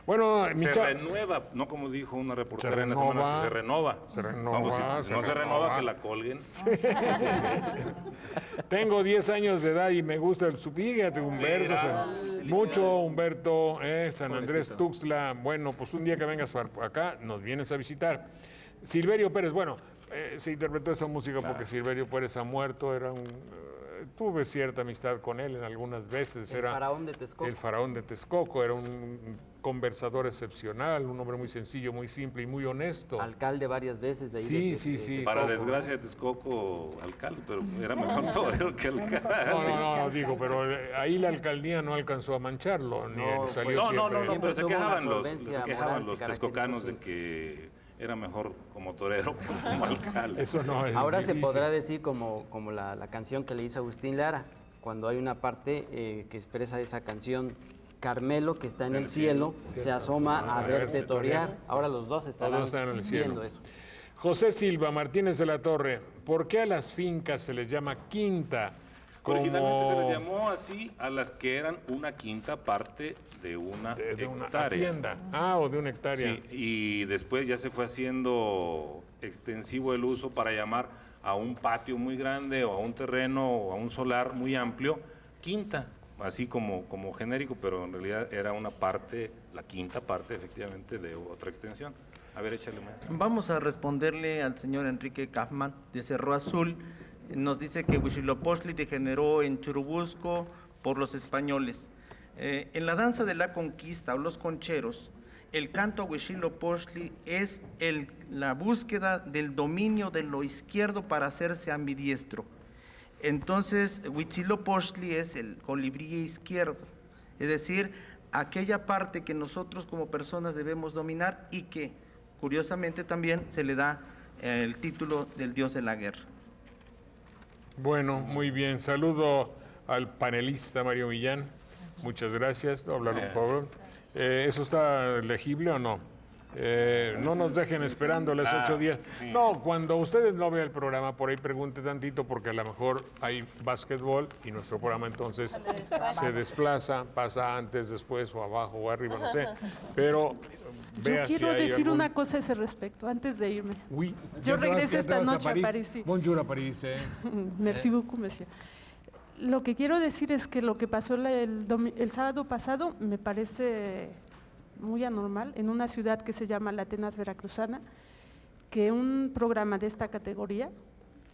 Bueno,
Se renueva, no como dijo una reportera en la
renova,
semana, se renova.
se renova,
Vamos, si no se renova, que la colguen.
Tengo 10 años de edad y me gusta el fíjate, Humberto, mucho Humberto, San Andrés Tuxtla. Bueno, pues un día que vengas para acá, nos vienes a visitar. Silverio Pérez, bueno, se interpretó esa música porque Silverio Pérez ha muerto, era tuve cierta amistad con él en algunas veces.
El faraón de Texcoco.
El faraón de Texcoco, era un conversador excepcional, un hombre muy sencillo, muy simple y muy honesto.
Alcalde varias veces de ahí.
Sí.
Para desgracia de Texcoco, alcalde, pero era mejor torero que alcalde.
No, digo, pero ahí la alcaldía no alcanzó a mancharlo, ni salió siempre.
No, pero se
tuvo
quejaban
una
los
solvencia moral, se
texcocanos
caracterizó,
de que era mejor como torero que como alcalde.
Eso no es
Ahora
difícil.
se podrá decir como la canción que le hizo Agustín Lara, cuando hay una parte que expresa esa canción, Carmelo, que está en el cielo, se asoma a verte torear. Ahora los dos están
en el cielo.
viendo eso.
José Silva Martínez de la Torre, ¿por qué a las fincas se les llama quinta?
Originalmente se les llamó así a las que eran una quinta parte de una hectárea.
Hacienda. O de una hectárea.
Sí, y después ya se fue haciendo extensivo el uso para llamar a un patio muy grande o a un terreno o a un solar muy amplio, quinta, así como genérico, pero en realidad era una parte, la quinta parte efectivamente de otra extensión. A ver, échale más.
Vamos a responderle al señor Enrique Kaufman de Cerro Azul. Nos dice que Huitzilopochtli degeneró en Churubusco por los españoles. En la danza de la conquista o los concheros, el canto a Huitzilopochtli es la búsqueda del dominio de lo izquierdo para hacerse ambidiestro. Entonces, Huitzilopochtli es el colibrí izquierdo, es decir, aquella parte que nosotros como personas debemos dominar y que, curiosamente, también se le da el título del dios de la guerra.
Bueno, muy bien. Saludo al panelista Mario Millán. Muchas gracias. Hablar un poco. ¿Eso está legible o no? No nos dejen esperando las 8 días.
Sí.
No, cuando ustedes no vean el programa, por ahí pregunte tantito, porque a lo mejor hay básquetbol y nuestro programa entonces se desplaza, pasa antes, después, o abajo, o arriba, no sé. Pero vea
Yo quiero
si hay
decir
algún...
una cosa a ese respecto, antes de irme.
Oui,
Yo regreso esta noche a París. Sí.
Bonjour a París.
Merci beaucoup, monsieur. Lo que quiero decir es que lo que pasó el sábado pasado me parece muy anormal en una ciudad que se llama La Atenas Veracruzana, que un programa de esta categoría,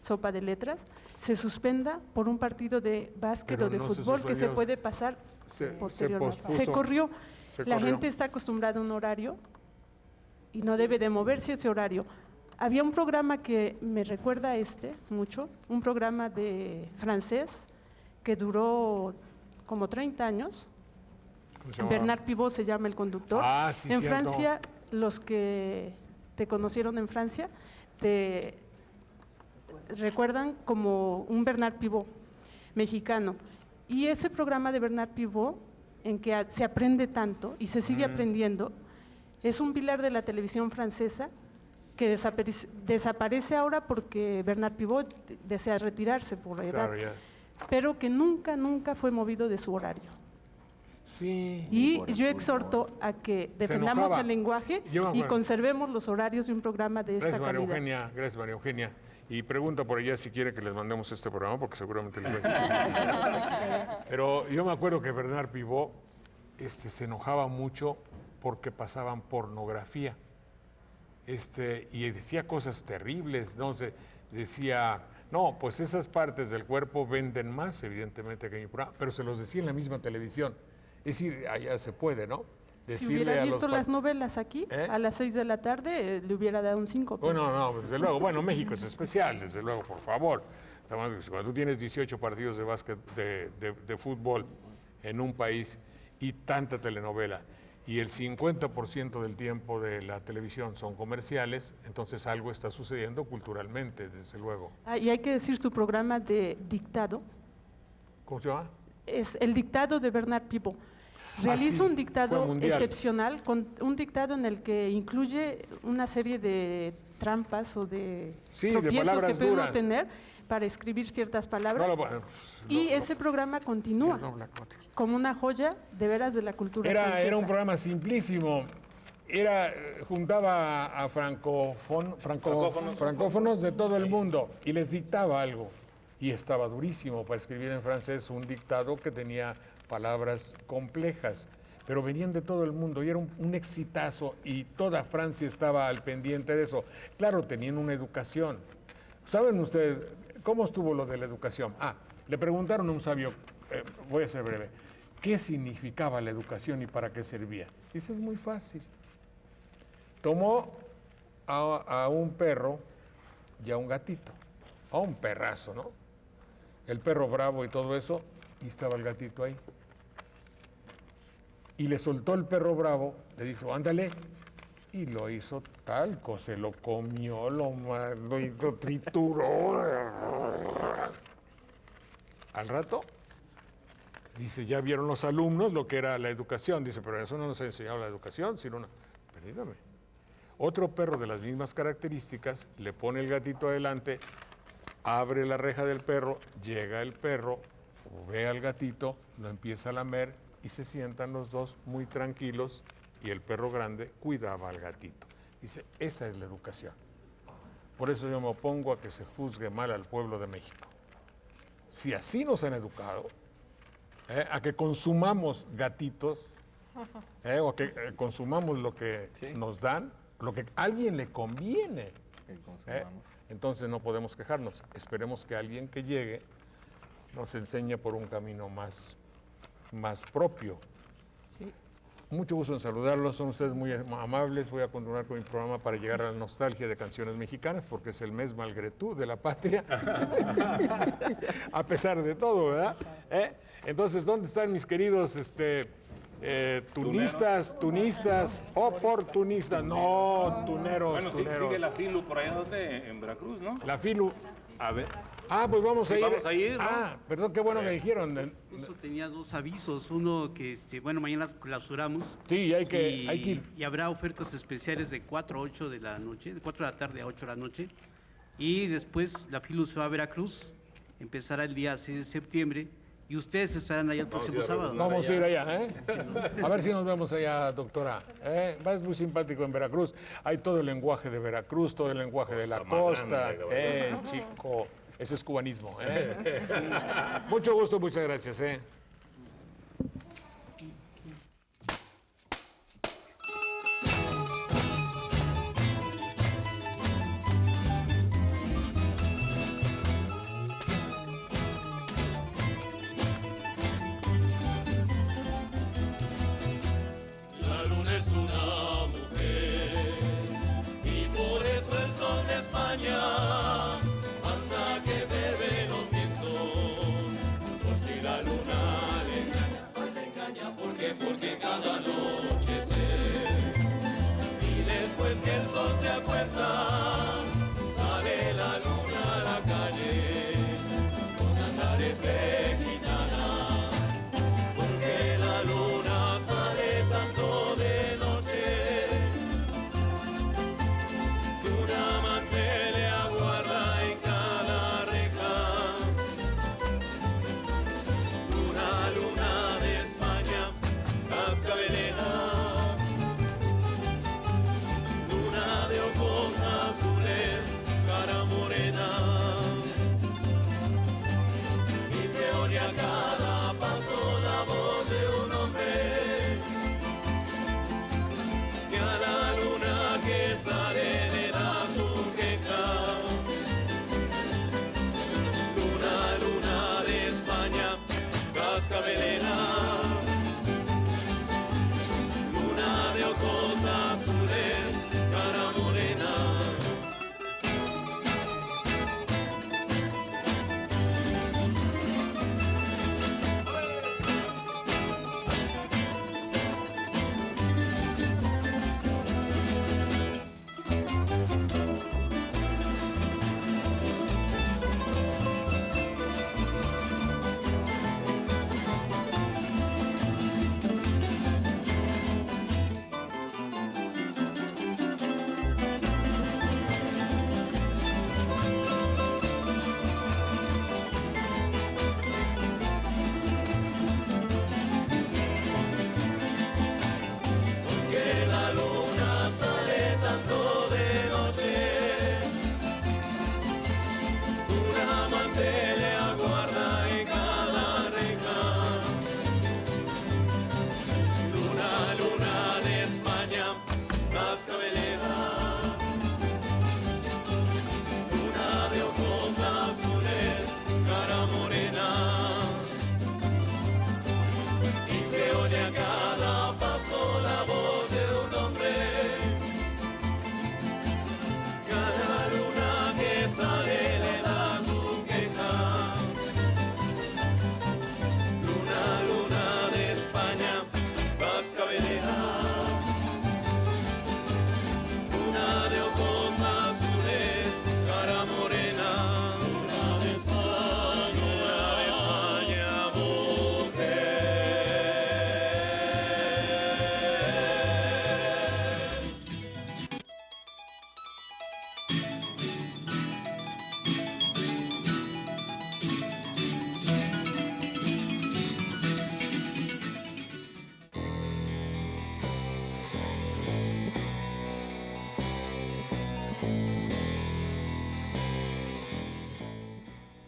Sopa de Letras, se suspenda por un partido de básquet
Pero
o de
no se
fútbol que se
suspendió.
puede pasar
Se
posteriormente.
pospuso.
Se corrió.
Se
La
corrió.
gente está acostumbrada a un horario y no debe de moverse ese horario. Había un programa que me recuerda a mucho, un programa de francés que duró como 30 años.
¿Cómo se llamaba?
Bernard Pivot se llama el conductor.
Sí,
En
cierto.
Francia, los que te conocieron en Francia, te recuerdan como un Bernard Pivot mexicano. Y ese programa de Bernard Pivot, en que se aprende tanto y se sigue aprendiendo, es un pilar de la televisión francesa que desaparece ahora porque Bernard Pivot desea retirarse por la edad,
Claro, ya.
pero que nunca, nunca fue movido de su horario.
Sí.
Y yo exhorto a que defendamos
enojaba.
el lenguaje
Yo me
y
acuerdo.
conservemos los horarios de un programa de esta
Gracias, María
calidad.
Eugenia. Gracias, María Eugenia. Y pregunta por ella si quiere que les mandemos este programa, porque seguramente les va a Pero yo me acuerdo que Bernard Pivot se enojaba mucho porque pasaban pornografía. Y decía cosas terribles, ¿no? Decía, no, pues esas partes del cuerpo venden más, evidentemente, que en mi programa, pero se los decía en la misma televisión. Es decir, allá se puede, ¿no?
Si hubiera visto las novelas aquí, a las 6 de la tarde, le hubiera dado un 5.
Bueno, no, desde luego. Bueno, México es especial, desde luego, por favor. Cuando tú tienes 18 partidos de básquet, de fútbol en un país y tanta telenovela, y el 50% del tiempo de la televisión son comerciales, entonces algo está sucediendo culturalmente, desde luego.
Y hay que decir su programa de dictado,
¿Cómo se llama?
es el dictado de Bernard Pivot. Realiza
sí,
un
fue
dictado
mundial.
excepcional, un dictado en el que incluye una serie de trampas o de
Sí, de
tropiezos
palabras
que puede uno
duras.
tener para escribir ciertas palabras.
Y
Ese programa continúa como una joya de veras de la cultura
Era
francesa.
un programa simplísimo. Juntaba a francófonos de todo el mundo y les dictaba algo. Y estaba durísimo para escribir en francés un dictado que tenía palabras complejas, pero venían de todo el mundo y era un exitazo y toda Francia estaba al pendiente de eso. Claro, tenían una educación. ¿Saben ustedes cómo estuvo lo de la educación? Le preguntaron a un sabio, voy a ser breve, ¿qué significaba la educación y para qué servía? Dice, es muy fácil. Tomó a un perro y a un gatito, a un perrazo, ¿no? El perro bravo y todo eso, y estaba el gatito ahí. Y le soltó el perro bravo, le dijo, ándale, y lo hizo talco, se lo comió, lo trituró. Al rato Dice, ya vieron los alumnos lo que era la educación. Dice, pero eso no nos ha enseñado la educación, sino una... Permítame. Otro perro de las mismas características, le pone el gatito adelante, abre la reja del perro, llega el perro, ve al gatito, lo empieza a lamer y se sientan los dos muy tranquilos y el perro grande cuidaba al gatito. Dice, esa es la educación. Por eso yo me opongo a que se juzgue mal al pueblo de México. Si así nos han educado, a que consumamos gatitos, o a que consumamos lo que nos dan, lo que a alguien le conviene, entonces no podemos quejarnos. Esperemos que alguien que llegue nos enseñe por un camino más propio.
Sí.
Mucho gusto en saludarlos, son ustedes muy amables. Voy a continuar con mi programa para llegar a la nostalgia de canciones mexicanas, porque es el mes malgré tú de la patria, a pesar de todo, ¿verdad? Entonces, ¿dónde están mis queridos tunistas, oportunistas? No, tuneros,
Bueno,
tuneros.
sigue la FILU por allá donde, en Veracruz, ¿no?
La FILU.
A ver.
Pues vamos a ir.
Vamos a ir, ¿no?
Perdón, qué bueno me dijeron.
Justo tenía dos avisos. Uno que, mañana clausuramos.
Sí, hay que ir.
Y habrá ofertas especiales de 4 a 8 de la noche, de 4 de la tarde a 8 de la noche. Y después la FILU se va a Veracruz, empezará el día 6 de septiembre. Y ustedes estarán allá el próximo sábado.
Vamos a ir allá, ¿eh? A ver si nos vemos allá, doctora. Es muy simpático en Veracruz. Hay todo el lenguaje de Veracruz, todo el lenguaje de la costa. Chico, ese es cubanismo, Mucho gusto, muchas gracias,
La luna es una mujer y por eso el sol de España anda que bebe los vientos. Por si la luna le engaña, porque cada noche y después que el sol se acuesta, sale la luna a la calle con andares de gitana, porque la luna sale tanto de noche, su amante le aguarda en cada reja, una luna de España, cascabelera, una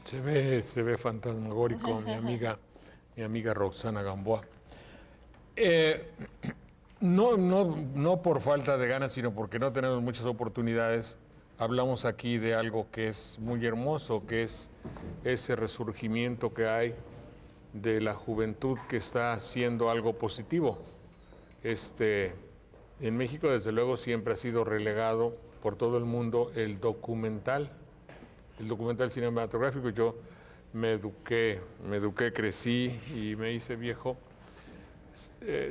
Se ve fantasmagórico, mi amiga Roxana Gamboa. No por falta de ganas, sino porque no tenemos muchas oportunidades. Hablamos aquí de algo que es muy hermoso, que es ese resurgimiento que hay de la juventud que está haciendo algo positivo. En México, desde luego, siempre ha sido relegado por todo el mundo el documental cinematográfico. Yo me eduqué, crecí y me hice viejo,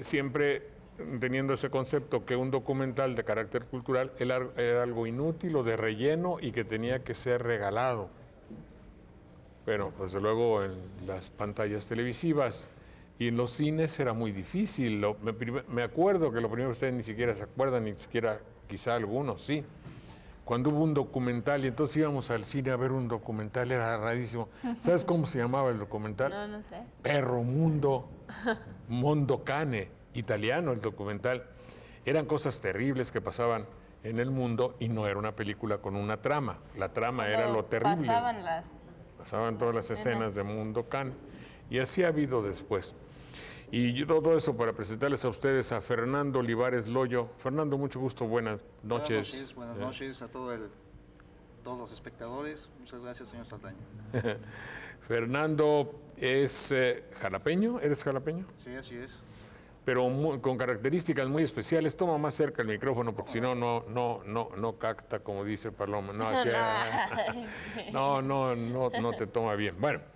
siempre teniendo ese concepto que un documental de carácter cultural era algo inútil o de relleno y que tenía que ser regalado. Bueno, desde luego en las pantallas televisivas y en los cines era muy difícil. Me acuerdo que lo primero que ustedes ni siquiera se acuerdan, ni siquiera quizá algunos, sí. Cuando hubo un documental y entonces íbamos al cine a ver un documental, era rarísimo. ¿Sabes cómo se llamaba el documental?
No sé.
Perro Mundo, Mondo Cane, italiano el documental. Eran cosas terribles que pasaban en el mundo y no era una película con una trama. La trama era lo terrible. Pasaban todas las escenas de Mundo Cane. Y así ha habido después. Y todo eso para presentarles a ustedes a Fernando Olivares Loyo. Fernando, mucho gusto, buenas noches.
Buenas noches a todos los espectadores. Muchas gracias, señor Saldaña.
Fernando es jalapeño, ¿eres jalapeño?
Sí, así es.
Pero con características muy especiales. Toma más cerca el micrófono porque si no, no capta, como dice Paloma. No te toma bien. Bueno.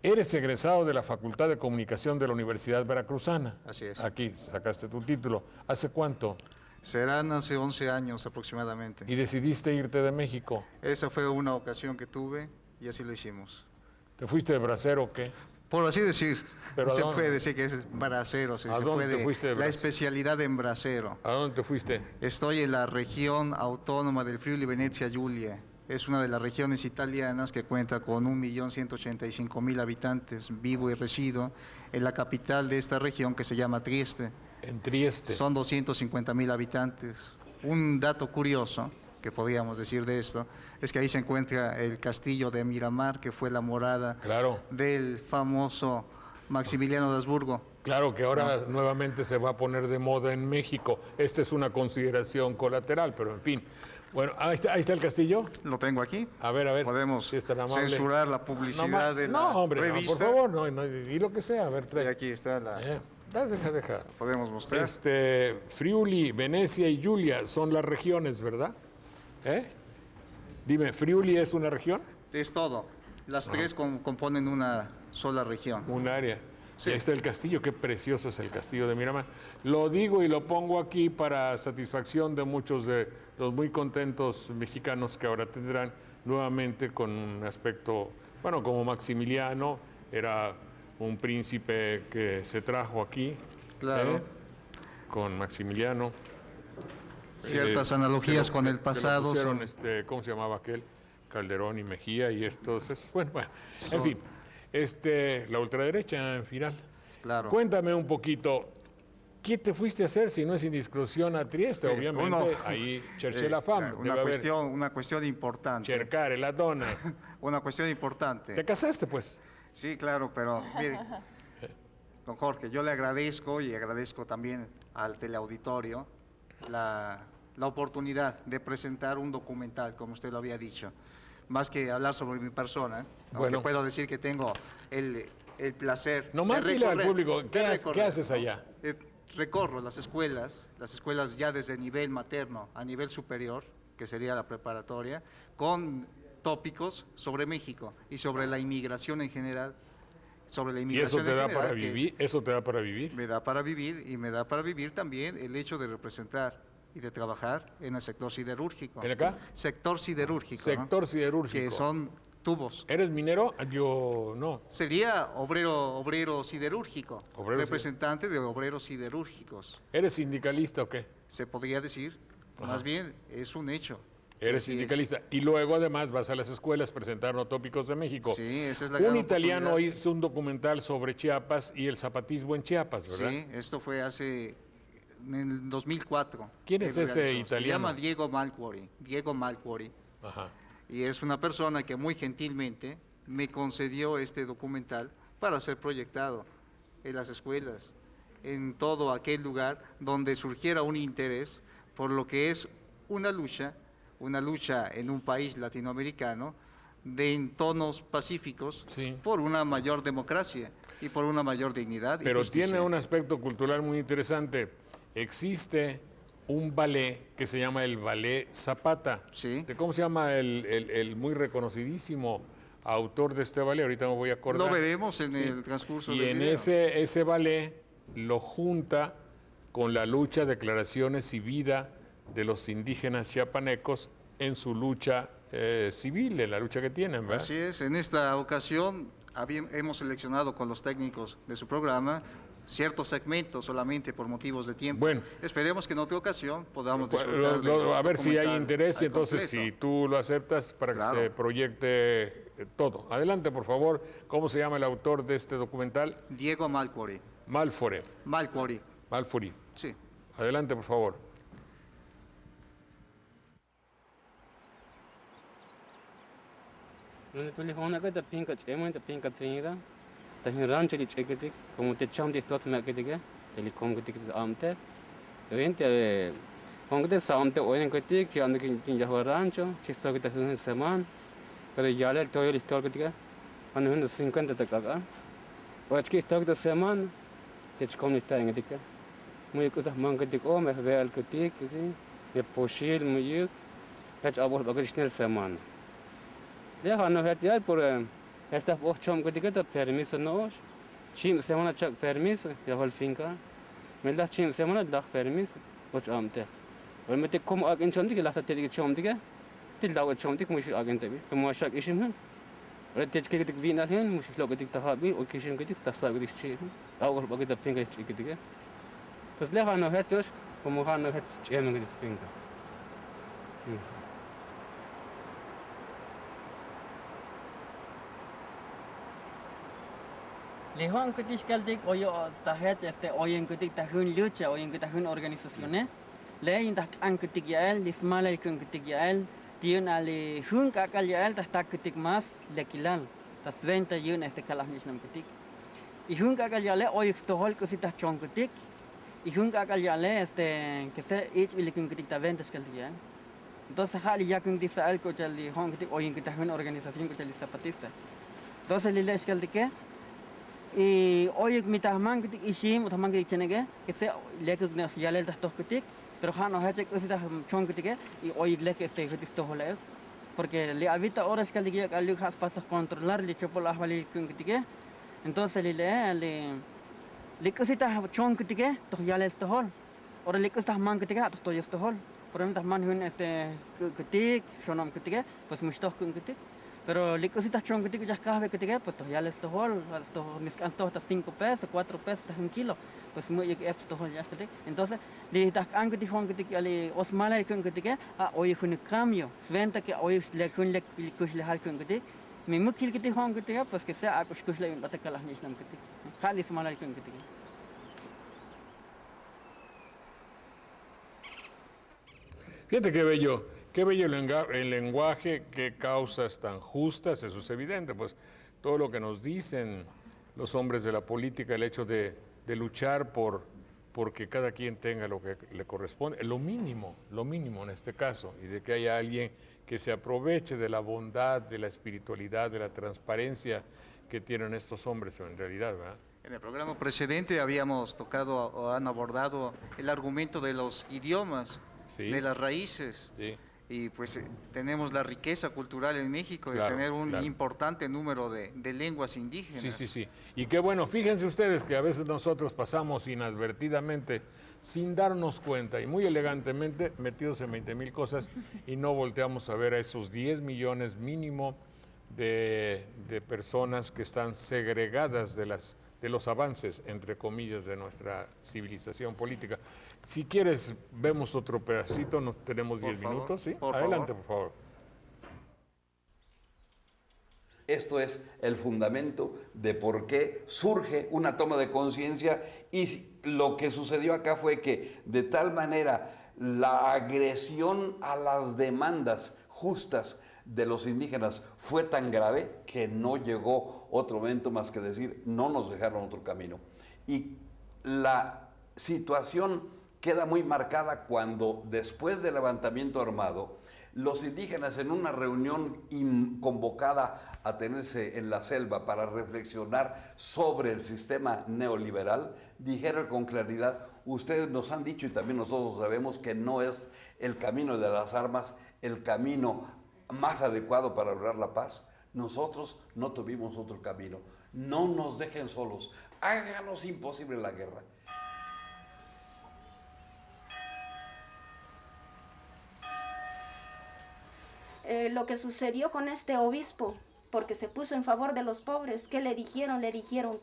Eres egresado de la Facultad de Comunicación de la Universidad Veracruzana.
Así es.
Aquí sacaste tu título. ¿Hace cuánto?
Serán hace 11 años aproximadamente.
¿Y decidiste irte de México?
Esa fue una ocasión que tuve y así lo hicimos.
¿Te fuiste de bracero o qué?
Por así decir.
¿Pero
se puede decir que es bracero.
¿A dónde te fuiste de bracero?
La especialidad en bracero.
¿A dónde te fuiste?
Estoy en la región autónoma del Friuli Venezia Giulia. Es una de las regiones italianas que cuenta con 1.185.000 habitantes, vivo y resido en la capital de esta región que se llama Trieste.
En Trieste.
Son 250.000 habitantes. Un dato curioso que podríamos decir de esto es que ahí se encuentra el castillo de Miramar, que fue la morada del famoso Maximiliano de Habsburgo.
Claro que ahora nuevamente se va a poner de moda en México. Esta es una consideración colateral, pero en fin. Bueno, ahí está el castillo.
Lo tengo aquí.
A ver.
Podemos censurar la publicidad de la
hombre,
revista.
por favor, no, di lo que sea. A ver, trae.
Y aquí está la...
Deja.
Podemos mostrar.
Friuli, Venecia y Giulia son las regiones, ¿verdad? Dime, ¿Friuli es una región?
Es todo. Las tres componen una sola región.
Un área.
Sí.
Ahí está el castillo, qué precioso es el castillo de Miramar. Lo digo y lo pongo aquí para satisfacción de muchos de los muy contentos mexicanos que ahora tendrán nuevamente con un aspecto, bueno, como Maximiliano, era un príncipe que se trajo aquí.
Claro.
Con Maximiliano.
Ciertas analogías con el pasado.
Que lo pusieron, ¿cómo se llamaba aquel? Calderón y Mejía y estos. Bueno, en fin. La ultraderecha en final.
Claro.
Cuéntame un poquito, ¿qué te fuiste a hacer si no es indiscreción a Trieste? Obviamente, ahí cerché la fama.
Una cuestión importante.
Cercare la donna.
Una cuestión importante.
¿Te casaste, pues?
Sí, claro, pero mire, don Jorge, yo le agradezco y agradezco también al teleauditorio la oportunidad de presentar un documental, como usted lo había dicho. Más que hablar sobre mi persona, aunque puedo decir que tengo el placer.
Nomás dile al público, ¿qué haces allá?
Recorro las escuelas ya desde nivel materno a nivel superior, que sería la preparatoria, con tópicos sobre México y sobre la inmigración en general. Sobre la inmigración
¿Y eso te da para vivir? ¿Eso te da para vivir?
Me da para vivir y me da para vivir también el hecho de representar y de trabajar en el sector siderúrgico.
¿En acá?
Sector siderúrgico.
Sector siderúrgico.
Que son tubos.
¿Eres minero? Yo no.
Sería obrero siderúrgico. Representante de obreros siderúrgicos.
¿Eres sindicalista o qué?
Se podría decir. Más bien, es un hecho.
Eres sindicalista. Y luego, además, vas a las escuelas presentando tópicos de México.
Sí, esa es la
Un italiano hizo un documental sobre Chiapas y el zapatismo en Chiapas, ¿verdad?
Sí, esto fue en el 2004.
¿Quién es ese italiano?
Se llama Diego Malcuori. Ajá. Y es una persona que muy gentilmente me concedió este documental para ser proyectado en las escuelas, en todo aquel lugar donde surgiera un interés por lo que es una lucha en un país latinoamericano en tonos pacíficos, por una mayor democracia y por una mayor dignidad.
Pero
y justicia.
tiene un aspecto cultural muy interesante. Existe un ballet que se llama el Ballet Zapata. ¿Cómo se llama el muy reconocidísimo autor de este ballet? Ahorita me voy a acordar.
Lo veremos en el transcurso
y
del
en
video.
ese ballet lo junta con la lucha, declaraciones y vida de los indígenas chiapanecos en su lucha civil, en la lucha que tienen, ¿verdad?
Así es, en esta ocasión hemos seleccionado con los técnicos de su programa ciertos segmentos solamente por motivos de tiempo.
Bueno.
Esperemos que en otra ocasión podamos disfrutar
A ver si hay
documental
interés y
al
entonces
completo.
si tú lo aceptas para que se proyecte todo. Adelante, por favor. ¿Cómo se llama el autor de este documental?
Diego Malcuori.
Malfore.
Malcuori.
Malfuri.
Sí.
Adelante, por favor.
Muy cosas mangatik o me veal katik sí me poshil muy hat aber bagishner saman de hanu hat ya por esta bochom katik ta permiso no chim semana chak permiso ya hol finca me da chim semana da permiso och amte o me te kom ag inchom dik la ta te chom dik til da chom dik mush ag te to mo shak ishim han o te chke dik vina hen mush lo katik ta habi o kishim katik ta sa katik chi awor bagita finca chi katik. Pues le han hecho como han hecho en el finca.
Le han kutik kaldik oyo tahet oyen kutik tahun lucha oyen tahun organizaciones. Le indak an kutik yael lismala kun kutik yael tiun ali hun kakal yael tak kutik mas lekilal. Tas 20 yun kalah nisnam kutik. Y hun kakal yael oy stohol kusita chon kutik. Y junto a Caliale, que se ich y le concreta ventas que el entonces Hali ya con dice algo que el Hong hoy en que está una organización que el zapatista. Entonces le lees que el que y hoy mi tahman que ishim o tahman que chenege que se le que ya le das que pero han no hace que se da chon que y hoy le que que esto hola porque le habita horas que el que al has pasa controlar le chopo la vale que entonces le cosita chon ketika toh ya les tohol ora le cosita man ketika toh ya tohol problem tah man hun ketik shonam ketika pues mustoh kun ketik pero le cosita chon ketika ya kahve ketika pues toh ya les tohol toh miskan toh ta 5 pesos 4 pesos ta 1 kilo pues muy que apps tohol ya ketik entonces le tah an ketik hon ketik ale osmala kun ketika hoy hun cambio sventa que hoy le kun le kus le hal kun ketik mi mukil ketik hon ketika pues que sea kus le batakalah nisnam ketik Kali semana itu ketika.
Fíjate qué bello el lenguaje, qué causas tan justas, eso es evidente, pues todo lo que nos dicen los hombres de la política, el hecho de luchar porque cada quien tenga lo que le corresponde, lo mínimo en este caso, y de que haya alguien que se aproveche de la bondad, de la espiritualidad, de la transparencia que tienen estos hombres en realidad, ¿verdad?
En el programa precedente habíamos tocado o han abordado el argumento de los idiomas, de las raíces.
Sí.
Y pues tenemos la riqueza cultural en México de tener un importante número de lenguas indígenas.
Sí. Y qué bueno, fíjense ustedes que a veces nosotros pasamos inadvertidamente, sin darnos cuenta y muy elegantemente metidos en 20,000 cosas y no volteamos a ver a esos 10 millones mínimo de personas que están segregadas de los avances, entre comillas, de nuestra civilización política. Si quieres, vemos otro pedacito, tenemos 10 minutos, ¿sí? Adelante, por favor.
Esto es el fundamento de por qué surge una toma de conciencia y lo que sucedió acá fue que de tal manera la agresión a las demandas justas de los indígenas fue tan grave que no llegó otro momento más que decir, no nos dejaron otro camino. Y la situación queda muy marcada cuando, después del levantamiento armado, los indígenas, en una reunión convocada a tenerse en la selva para reflexionar sobre el sistema neoliberal, dijeron con claridad: ustedes nos han dicho y también nosotros sabemos que no es el camino de las armas el camino más adecuado para lograr la paz. Nosotros no tuvimos otro camino. No nos dejen solos. Háganos imposible la guerra.
Lo que sucedió con este obispo, porque se puso en favor de los pobres, ¿qué le dijeron? Le dijeron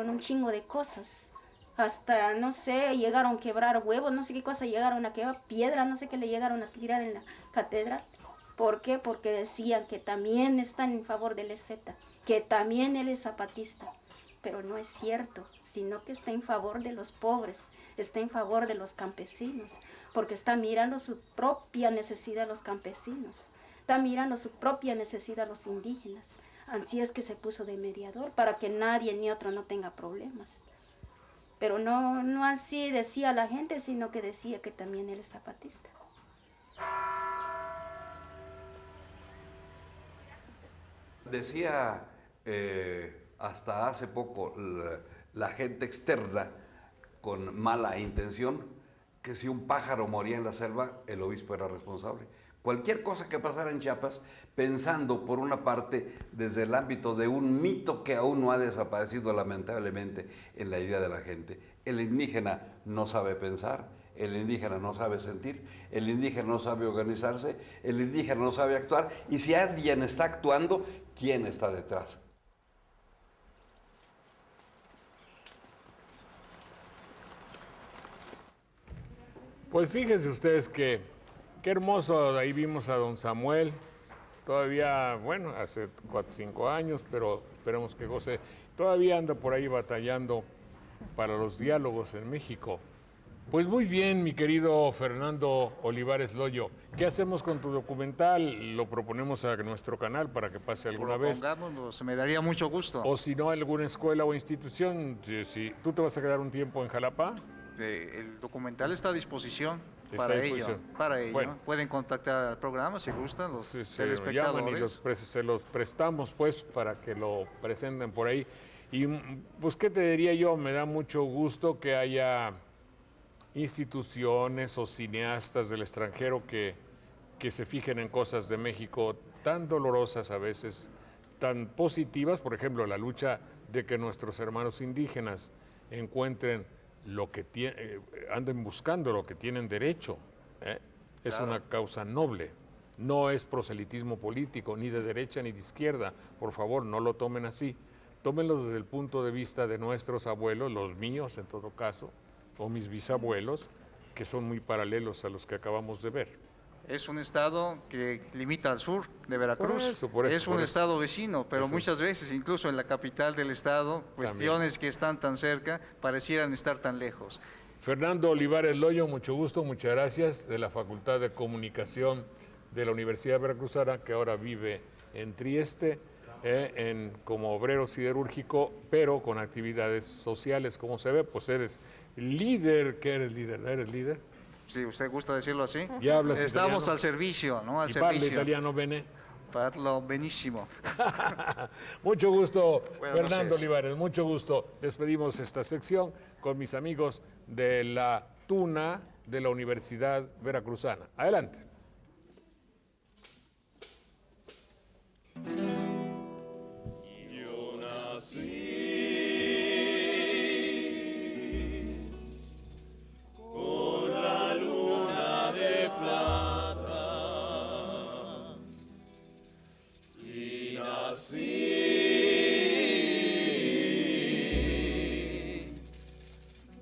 un chingo de cosas. Hasta, no sé, llegaron a quebrar huevos, no sé qué cosa llegaron a quebrar, piedra, no sé qué le llegaron a tirar en la catedral. ¿Por qué? Porque decían que también están en favor del EZ, que también él es zapatista. Pero no es cierto, sino que está en favor de los pobres, está en favor de los campesinos, porque está mirando su propia necesidad los campesinos, está mirando su propia necesidad los indígenas. Así es que se puso de mediador, para que nadie ni otro no tenga problemas. Pero no así decía la gente, sino que decía que también él es zapatista.
Decía hasta hace poco la gente externa con mala intención que si un pájaro moría en la selva, el obispo era responsable. Cualquier cosa que pasara en Chiapas, pensando por una parte desde el ámbito de un mito que aún no ha desaparecido lamentablemente en la idea de la gente. El indígena no sabe pensar, el indígena no sabe sentir, el indígena no sabe organizarse, el indígena no sabe actuar, y si alguien está actuando, ¿quién está detrás?
Pues fíjense ustedes que qué hermoso, ahí vimos a don Samuel, todavía, bueno, hace 4 o 5 años, pero esperemos que goce, todavía anda por ahí batallando para los diálogos en México. Pues muy bien, mi querido Fernando Olivares Loyo, ¿qué hacemos con tu documental? Lo proponemos a nuestro canal para que pase alguna vez.
Pongámonos, me daría mucho gusto.
O si no, alguna escuela o institución, si tú te vas a quedar un tiempo en Jalapa.
El documental está a disposición.
Está a disposición.
Para ello.
Bueno.
Pueden contactar al programa si gustan los
Sí,
telespectadores.
y se los prestamos pues para que lo presenten por ahí. Y pues, ¿qué te diría yo? Me da mucho gusto que haya instituciones o cineastas del extranjero que se fijen en cosas de México tan dolorosas a veces, tan positivas, por ejemplo, la lucha de que nuestros hermanos indígenas encuentren lo que anden buscando lo que tienen derecho. Es una causa noble, no es proselitismo político, ni de derecha ni de izquierda. Por favor, no lo tomen así. Tómenlo desde el punto de vista de nuestros abuelos, los míos en todo caso, o mis bisabuelos, que son muy paralelos a los que acabamos de ver.
Es un estado que limita al sur de Veracruz.
Por eso,
es un estado vecino, pero
Eso.
muchas veces, incluso en la capital del estado, cuestiones que están tan cerca parecieran estar tan lejos.
Fernando Olivares Loyo, mucho gusto, muchas gracias, de la Facultad de Comunicación de la Universidad Veracruzana, que ahora vive en Trieste, como obrero siderúrgico, pero con actividades sociales, como se ve, pues eres líder. ¿Qué eres líder? ¿Eres líder?
Si usted gusta decirlo así.
¿Ya hablas
Estamos
italiano?
al servicio, ¿no? Al
¿Y
servicio.
parla italiano bene?
Parlo benissimo.
Mucho gusto,
Buenas
Fernando
noches.
Olivares, mucho gusto. Despedimos esta sección con mis amigos de la Tuna de la Universidad Veracruzana. Adelante.
Yo nací con la luna de plata y nací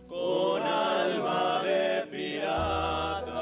con alma de pirata.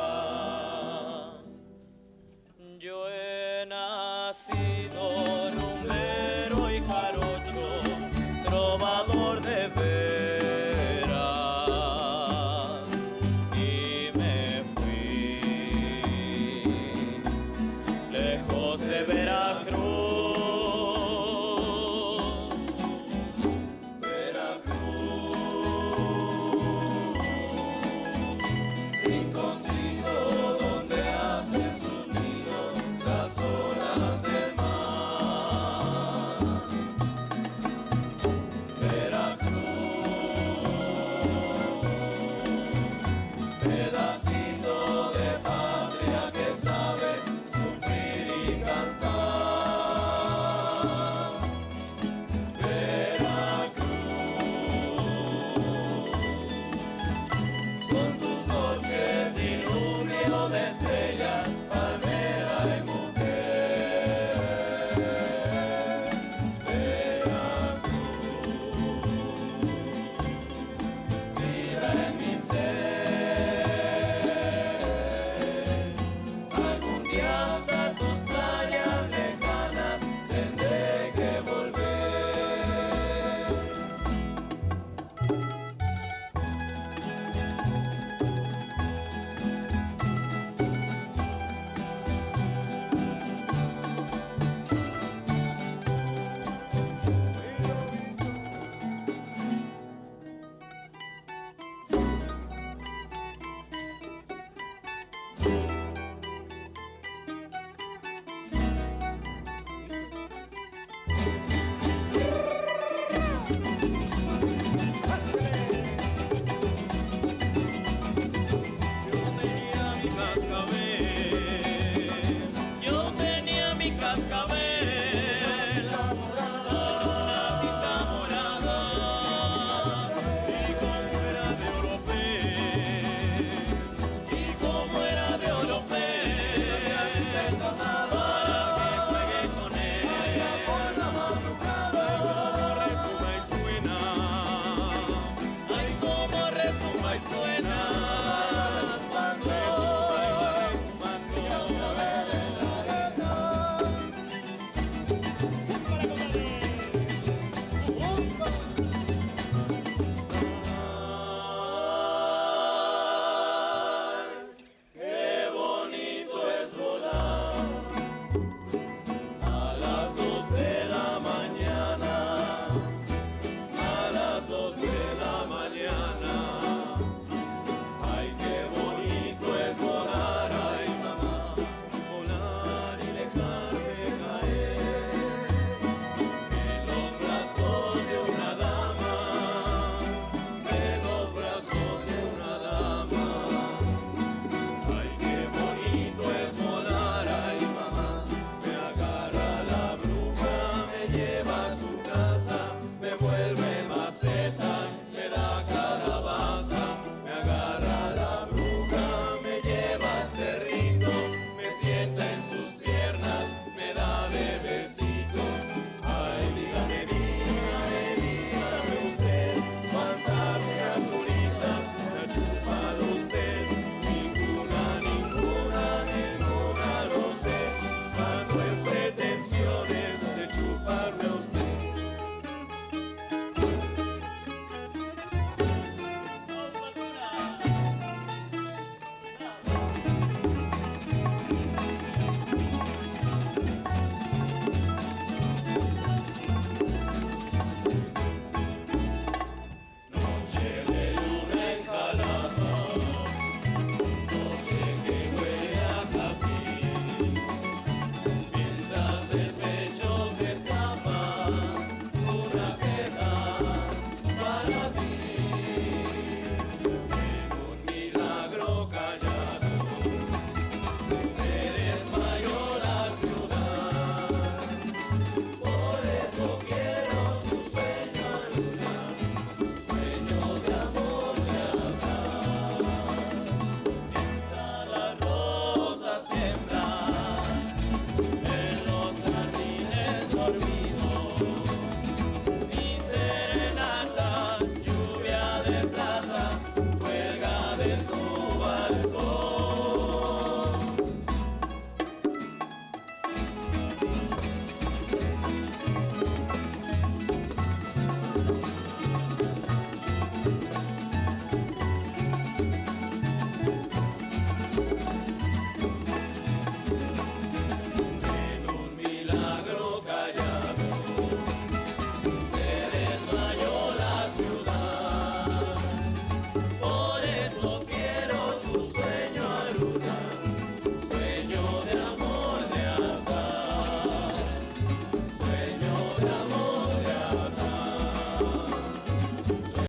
hasta